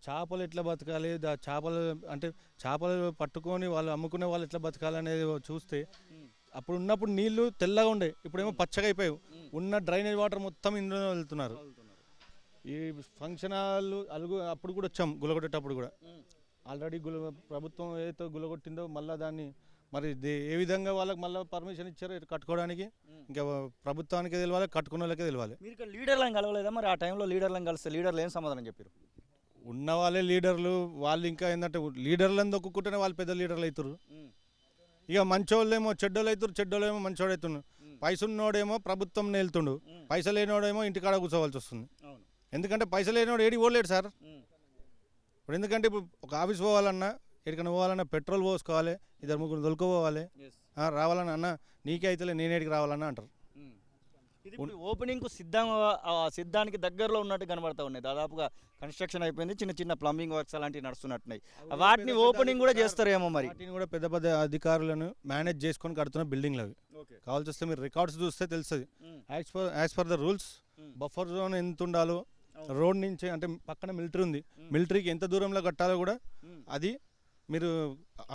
చేపలు ఎట్లా బతకాలి, చేపలు పట్టుకొని వాళ్ళు అమ్ముకునే వాళ్ళు ఎట్లా బతకాలి అనేది చూస్తే అప్పుడు ఉన్నప్పుడు నీళ్లు తెల్లగా ఉండే, ఇప్పుడేమో పచ్చగా అయిపోయాయి. ఉన్న డ్రైనేజ్ వాటర్ మొత్తం ఇందులో వెళ్తున్నారు. ఈ ఫంక్షన్ హాల్ అలుగు అప్పుడు కూడా వచ్చాం, గులగొట్టేటప్పుడు కూడా ఆల్రెడీ ప్రభుత్వం ఏదైతే గులగొట్టిందో మళ్ళీ దాన్ని మరి ఏ విధంగా వాళ్ళకి మళ్ళీ పర్మిషన్ ఇచ్చారో కట్టుకోవడానికి ఇంకా ప్రభుత్వానికి తెలియాలి, కట్టుకున్న వాళ్ళకే తెలియాలి. మీరు ఇక్కడ లీడర్లను కలవలేదా మరి? ఆ టైంలో లీడర్లను కలిస్తే లీడర్లు ఏం సమాధానం చెప్పారు? ఉన్న వాళ్ళే లీడర్లు, వాళ్ళు ఇంకా ఏంటంటే లీడర్లను దొక్కుంటేనే వాళ్ళు పెద్ద లీడర్లు అవుతారు. ఇక మంచోళ్ళేమో చెడ్డోళ్ళు అవుతారు, చెడ్డోళ్ళేమో మంచోడు అవుతుండు. పైసలున్నోడేమో ప్రభుత్వం నేలుతుండు, పైసలు లేనివాడేమో ఇంటికాడ కూర్చోవాల్సి వస్తుంది. ఎందుకంటే పైసలు లేనివాడు ఏడికి పోలేడు సార్. ఇప్పుడు ఎందుకంటే ఇప్పుడు ఒక ఆఫీస్ పోవాలన్నా, ఎక్కడికైనా పోవాలన్నా పెట్రోల్ పోసుకోవాలి, 2-3 దొలుకోవాలి, రావాలన్నా అన్న నీకే అయితే నేనేడికి రావాలన్నా అంటారు. ఓపెనింగ్ సిద్ధానికి దగ్గరలో ఉన్నట్టు కనబడతా ఉన్నాయి. దాదాపుగా కన్స్ట్రక్షన్ అయిపోయింది, చిన్న చిన్న ప్లంబింగ్ వర్క్స్ అలాంటివి నడుస్తున్నట్టున్నాయి. వాటిని ఓపెనింగ్ కూడా చేస్తారేమో మరి. వాటిని కూడా పెద్ద పెద్ద అధికారులను మేనేజ్ చేసుకొని కడుతున్న బిల్డింగ్లు అవి. కావాల్సి వస్తే మీరు రికార్డ్స్ చూస్తే తెలుస్తుంది. As per the rules buffer zone ఎంత ఉండాలో, రోడ్ నుంచి అంటే పక్కన మిలిటరీ ఉంది, మిలిటరీకి ఎంత దూరంలో కట్టాలో కూడా అది మీరు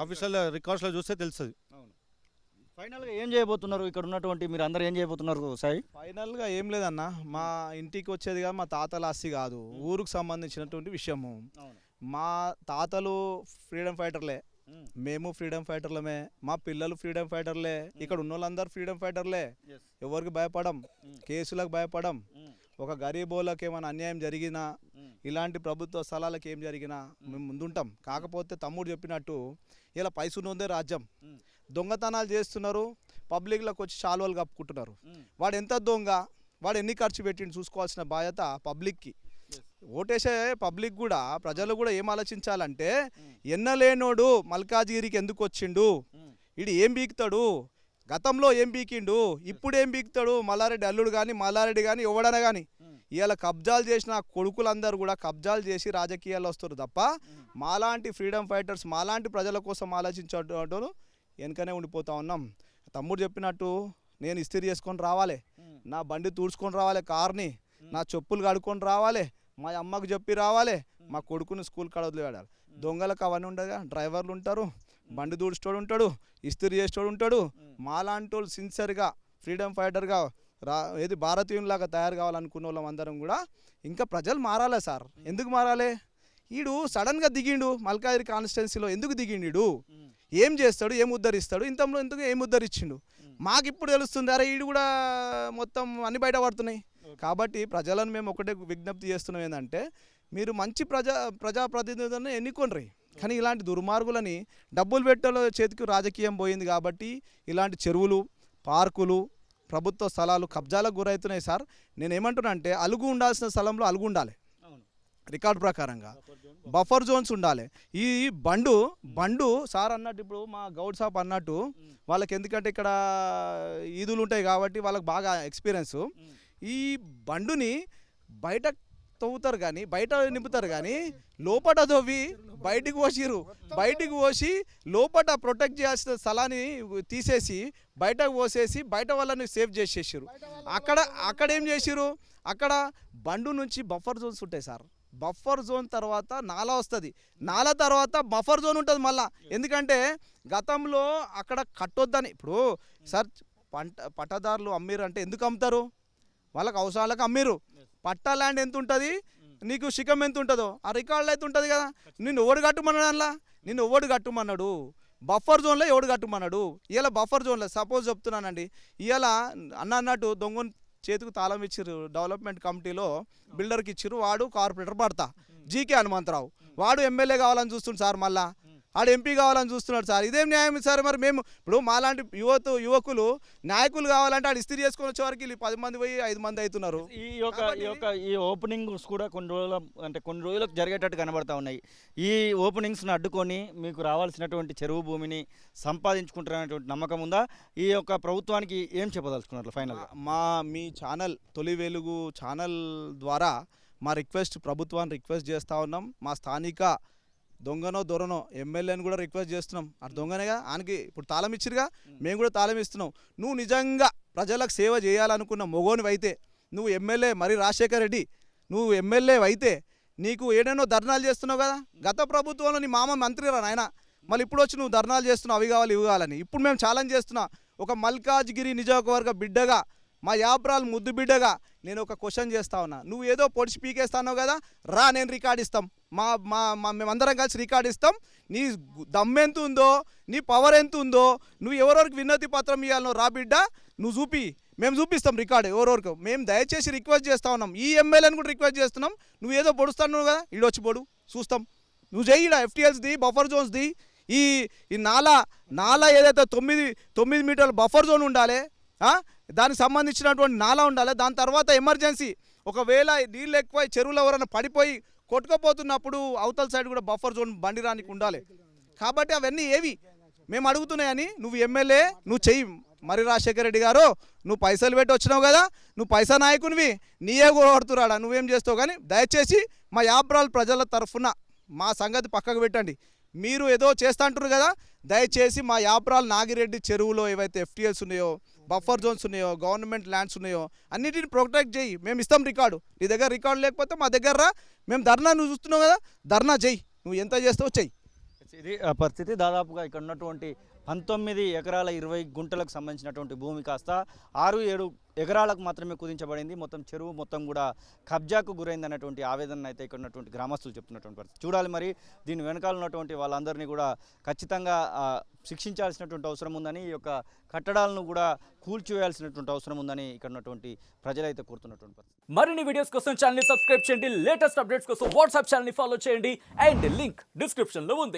ఆఫీసర్ల రికార్డ్స్లో చూస్తే తెలుస్తుంది. ఫైనల్గా ఏం చేయబోతున్నారు ఇక్కడ ఉన్నటువంటి మీరు అందరూ ఏం చేయబోతున్నారు సాయి? ఫైనల్గా ఏం లేదన్న, మా ఇంటికి వచ్చేదిగా మా తాతల ఆస్తి కాదు, ఊరుకు సంబంధించినటువంటి విషయము. మా తాతలు ఫ్రీడమ్ ఫైటర్లే, మేము ఫ్రీడమ్ ఫైటర్లమే, మా పిల్లలు ఫ్రీడమ్ ఫైటర్లే, ఇక్కడ ఉన్న వాళ్ళందరూ ఫ్రీడమ్ ఫైటర్లే. ఎవరికి భయపడం, కేసులకు భయపడం. ఒక గరీబోళ్ళకి ఏమైనా అన్యాయం జరిగినా, ఇలాంటి ప్రభుత్వ స్థలాలకు ఏం జరిగినా మేము ముందుంటాం. కాకపోతే తమ్ముడు చెప్పినట్టు ఇలా పైసున్నదే రాజ్యం, దొంగతనాలు చేస్తున్నారు, పబ్లిక్లోకి వచ్చి శాలువలు కప్పుకుంటున్నారు. వాడు ఎంత దొంగ, వాడు ఎన్ని ఖర్చు పెట్టిండు చూసుకోవాల్సిన బాధ్యత పబ్లిక్కి. ఓటేసే పబ్లిక్ కూడా, ప్రజలు కూడా ఏం ఆలోచించాలంటే, ఎన్నలేనోడు మల్కాజ్గిరికి ఎందుకు వచ్చిండు, ఇది ఏం బీకుతాడు, గతంలో ఏం బీకిండు, ఇప్పుడు ఏం బీకుతాడు, మల్లారెడ్డి అల్లుడు కానీ మల్లారెడ్డి కానీ ఎవడైనా కానీ. ఇవాళ కబ్జాలు చేసిన కొడుకులందరూ కూడా కబ్జాలు చేసి రాజకీయాల్లో వస్తారు తప్ప మాలాంటి ఫ్రీడమ్ ఫైటర్స్, మాలాంటి ప్రజల కోసం ఆలోచించేటోళ్ళు వెనుకనే ఉండిపోతా ఉన్నాం. తమ్ముడు చెప్పినట్టు నేను ఇస్త్రీ చేసుకొని రావాలి, నా బండి తూడ్చుకొని రావాలి, కార్ని నా చెప్పులు కడుక్కొని రావాలి, మా అమ్మకు చెప్పి రావాలి, మా కొడుకుని స్కూల్ కాడ వదిలిపెడాలి. దొంగలకు అవన్నీ ఉండగా డ్రైవర్లు ఉంటారు, బండి దూడ్చేటోడు ఉంటాడు, ఇస్త్రీ చేసేటోడు ఉంటాడు. మాలాంటి వాళ్ళు సిన్సియర్గా ఫ్రీడమ్ ఫైటర్గా ఏది భారతీయులాగా తయారు కావాలనుకున్న వాళ్ళం అందరం కూడా ఇంకా ప్రజలు మారాలి సార్. ఎందుకు మారాలి? ఈడు సడన్గా దిగిండు మల్కాజ్గిరి కాన్స్టిట్యున్సీలో, ఎందుకు దిగిండు, ఏం చేస్తాడు, ఏం ఉద్ధరిస్తాడు, ఇంతలో ఎందుకు ఏం ఉద్ధరించిండు మాకు ఇప్పుడు తెలుస్తుంది. అరే ఈడు కూడా మొత్తం అన్ని బయట పడుతున్నాయి. కాబట్టి ప్రజలను మేము ఒకటే విజ్ఞప్తి చేస్తున్నాం ఏంటంటే, మీరు మంచి ప్రజాప్రతినిధులను ఎన్నుకోండి, కానీ ఇలాంటి దుర్మార్గులని డబ్బులు పెట్టలో చేతికి రాజకీయం పోయింది కాబట్టి ఇలాంటి చెరువులు, పార్కులు, ప్రభుత్వ స్థలాలు కబ్జాలకు గురవుతున్నాయి సార్. నేను ఏమంటున్నా అంటే, అలుగు ఉండాల్సిన స్థలంలో అలుగు ఉండాలి, రికార్డు ప్రకారంగా బఫర్ జోన్స్ ఉండాలి. ఈ బండు సార్ అన్నట్టు, ఇప్పుడు మా గౌడ్ సాబ్ అన్నట్టు వాళ్ళకి, ఎందుకంటే ఇక్కడ ఈదులు ఉంటాయి కాబట్టి వాళ్ళకి బాగా ఎక్స్పీరియన్స్. ఈ బండుని బయట తవ్వుతారు కానీ, బయట నింపుతారు కానీ, లోపల తవ్వి బయటికి పోసి లోపల ప్రొటెక్ట్ చేయాల్సిన స్థలాన్ని తీసేసి బయటకు పోసేసి బయట వాళ్ళని సేఫ్ చేసేసారు. అక్కడ ఏం చేసిరు, అక్కడ బండు నుంచి బఫర్ జోన్స్ ఉంటాయి సార్. బఫర్ జోన్ తర్వాత నాలా వస్తుంది, నాలా తర్వాత బఫర్ జోన్ ఉంటుంది మళ్ళా. ఎందుకంటే గతంలో అక్కడ కట్టొద్దని, ఇప్పుడు సార్ పట్టదారులు అమ్మిరు అంటే ఎందుకు అమ్ముతారు, వాళ్ళకి అవసరాలకు అమ్మిరు. పట్టా ల్యాండ్ ఎంత ఉంటుంది, నీకు శిఖం ఎంత ఉంటుందో ఆ రికార్డులో అయితే ఉంటుంది కదా. నిన్ను ఎవడు కట్టుమన్నాడు, అందులో నిన్ను ఎవడు కట్టుమన్నాడు, బఫర్ జోన్లో ఎవడు కట్టుమన్నాడు. ఇలా బఫర్ జోన్లో సపోజ్ చెప్తున్నానండి, ఇలా అన్నట్టు దొంగను చేతికి తాళం ఇచ్చిర్రు డెవలప్మెంట్ కమిటీలో బిల్డర్కి ఇచ్చిర్రు. వాడు కార్పొరేటర్ పడతా జీకే హనుమంతరావు, వాడు ఎమ్మెల్యే కావాలని చూస్తుంది సార్, మళ్ళా ఆడు ఎంపీ కావాలని చూస్తున్నాడు సార్. ఇదేం న్యాయం సార్? మరి మేము ఇప్పుడు మాలాంటి యువకులు నాయకులు కావాలంటే ఆడు ఇస్త్రీ చేసుకొని వచ్చేవారికి వీళ్ళు 10 మంది పోయి 5 మంది అవుతున్నారు. ఈ ఓపెనింగ్స్ కూడా కొన్ని రోజులకు జరిగేటట్టు కనబడతా ఉన్నాయి. ఈ ఓపెనింగ్స్ని అడ్డుకొని మీకు రావాల్సినటువంటి చెరువు భూమిని సంపాదించుకుంటున్నటువంటి నమ్మకం ఉందా? ఈ యొక్క ప్రభుత్వానికి ఏం చెప్పదలుచుకున్నారు ఫైనల్గా? మీ ఛానల్ తొలి వెలుగు ఛానల్ ద్వారా మా ప్రభుత్వాన్ని రిక్వెస్ట్ చేస్తూ ఉన్నాం. మా స్థానిక దొంగనో దొరనో ఎమ్మెల్యేని కూడా రిక్వెస్ట్ చేస్తున్నాం. అది దొంగనేగా, ఆయనకి ఇప్పుడు తాళం ఇచ్చిరుగా, మేము కూడా తాళం ఇస్తున్నాం. నువ్వు నిజంగా ప్రజలకు సేవ చేయాలనుకున్న మొగోనివైతే, నువ్వు ఎమ్మెల్యే మరి రాజశేఖర్ రెడ్డి, నువ్వు ఎమ్మెల్యే అయితే నీకు ఏడేనో ధర్నాలు చేస్తున్నావు కదా. గత ప్రభుత్వంలో నీ మామ మంత్రి రా నాయన, మళ్ళీ ఇప్పుడు వచ్చి నువ్వు ధర్నాలు చేస్తున్నావు అవి కావాలి ఇవి కావాలని. ఇప్పుడు మేము ఛాలెంజ్ చేస్తున్నా, ఒక మల్కాజ్గిరి నియోజకవర్గ బిడ్డగా, మా యాబ్రాల్ ముద్దు బిడ్డగా నేను ఒక క్వశ్చన్ చేస్తా ఉన్నా. నువ్వు ఏదో పొడిచి పీకేస్తానో కదా, రా నేను రికార్డ్ ఇస్తాం, మేమందరం కలిసి రికార్డ్ ఇస్తాం. నీ దమ్మెంత ఉందో, నీ పవర్ ఎంత ఉందో, నువ్వు ఎవరెవరికి వినతి పత్రం ఇవ్వాలనో రా బిడ్డ, నువ్వు చూపి, మేము చూపిస్తాం రికార్డు ఎవరెవరికి. మేము దయచేసి రిక్వెస్ట్ చేస్తూ ఉన్నాం, ఈ ఎమ్మెల్యేని కూడా రిక్వెస్ట్ చేస్తున్నాం. నువ్వు ఏదో పొడుస్తాను కదా, ఈడొచ్చి పొడు చూస్తాం. నువ్వు చేయి FTLsది బఫర్ జోన్స్ది, ఈ నాలా ఏదైతే 9 మీటర్ల బఫర్ జోన్ ఉండాలి, దానికి సంబంధించినటువంటి నాలా ఉండాలి. దాని తర్వాత ఎమర్జెన్సీ ఒకవేళ నీళ్ళు ఎక్కువ చెరువులో ఎవరైనా పడిపోయి కొట్టుకుపోతున్నప్పుడు అవతల సైడ్ కూడా బఫర్ జోన్ బండి రానికి ఉండాలి. కాబట్టి అవన్నీ ఏవి మేము అడుగుతున్నాయని నువ్వు ఎమ్మెల్యే నువ్వు చెయ్యి. మరి రాజశేఖర రెడ్డి గారు, నువ్వు పైసలు పెట్టి వచ్చినావు కదా, నువ్వు పైసా నాయకునివి, నీయే కొడుతురాడా, నువ్వేం చేస్తావు. కానీ దయచేసి మా యాబ్రాల్ ప్రజల తరఫున మా సంగతి పక్కకు పెట్టండి. మీరు ఏదో చేస్తా అంటున్నారు కదా, దయచేసి మా యాబ్రాల్ నాగిరెడ్డి చెరువులో ఏవైతే FTLs ఉన్నాయో, బఫర్ జోన్స్ ఉన్నాయో, గవర్నమెంట్ ల్యాండ్స్ ఉన్నాయో అన్నిటిని ప్రొటెక్ట్ చేయి. మేము ఇస్తాం రికార్డు. నీ దగ్గర రికార్డు లేకపోతే మా దగ్గర రా, మేము ధర్నా, నువ్వు చూస్తున్నావు కదా, ధర్నా చెయ్యి, నువ్వు ఎంత చేస్తావో చెయ్యి. ఇది పరిస్థితి. దాదాపుగా ఇక్కడ ఉన్నటువంటి 19 ఎకరాల 20 గుంటలకు సంబంధించినటువంటి భూమి కాస్త 6-7 ఎకరాలకు మాత్రమే కుదించబడింది. మొత్తం చెరువు మొత్తం కూడా కబ్జాకు గురైంది అన్నటువంటి ఆవేదన అయితే ఇక్కడ ఉన్నటువంటి గ్రామస్తులు చెప్తున్నటువంటి పరిస్థితి. చూడాలి మరి దీని వెనకాల ఉన్నటువంటి వాళ్ళందరినీ కూడా ఖచ్చితంగా శిక్షించాల్సినటువంటి అవసరం ఉందని, ఈ యొక్క కట్టడాలను కూడా కూల్చివేయాల్సినటువంటి అవసరం ఉందని ఇక్కడ ఉన్నటువంటి ప్రజలైతే కోరుతున్నటువంటి పరిస్థితి. మరిన్ని వీడియోస్ కోసం ఛానల్ ని సబ్స్క్రైబ్ చేయండి, లేటెస్ట్ అప్డేట్స్ కోసం వాట్సాప్ ఛానల్ ని ఫాలో చేయండి, అండ్ లింక్ డిస్క్రిప్షన్ లో ఉంది.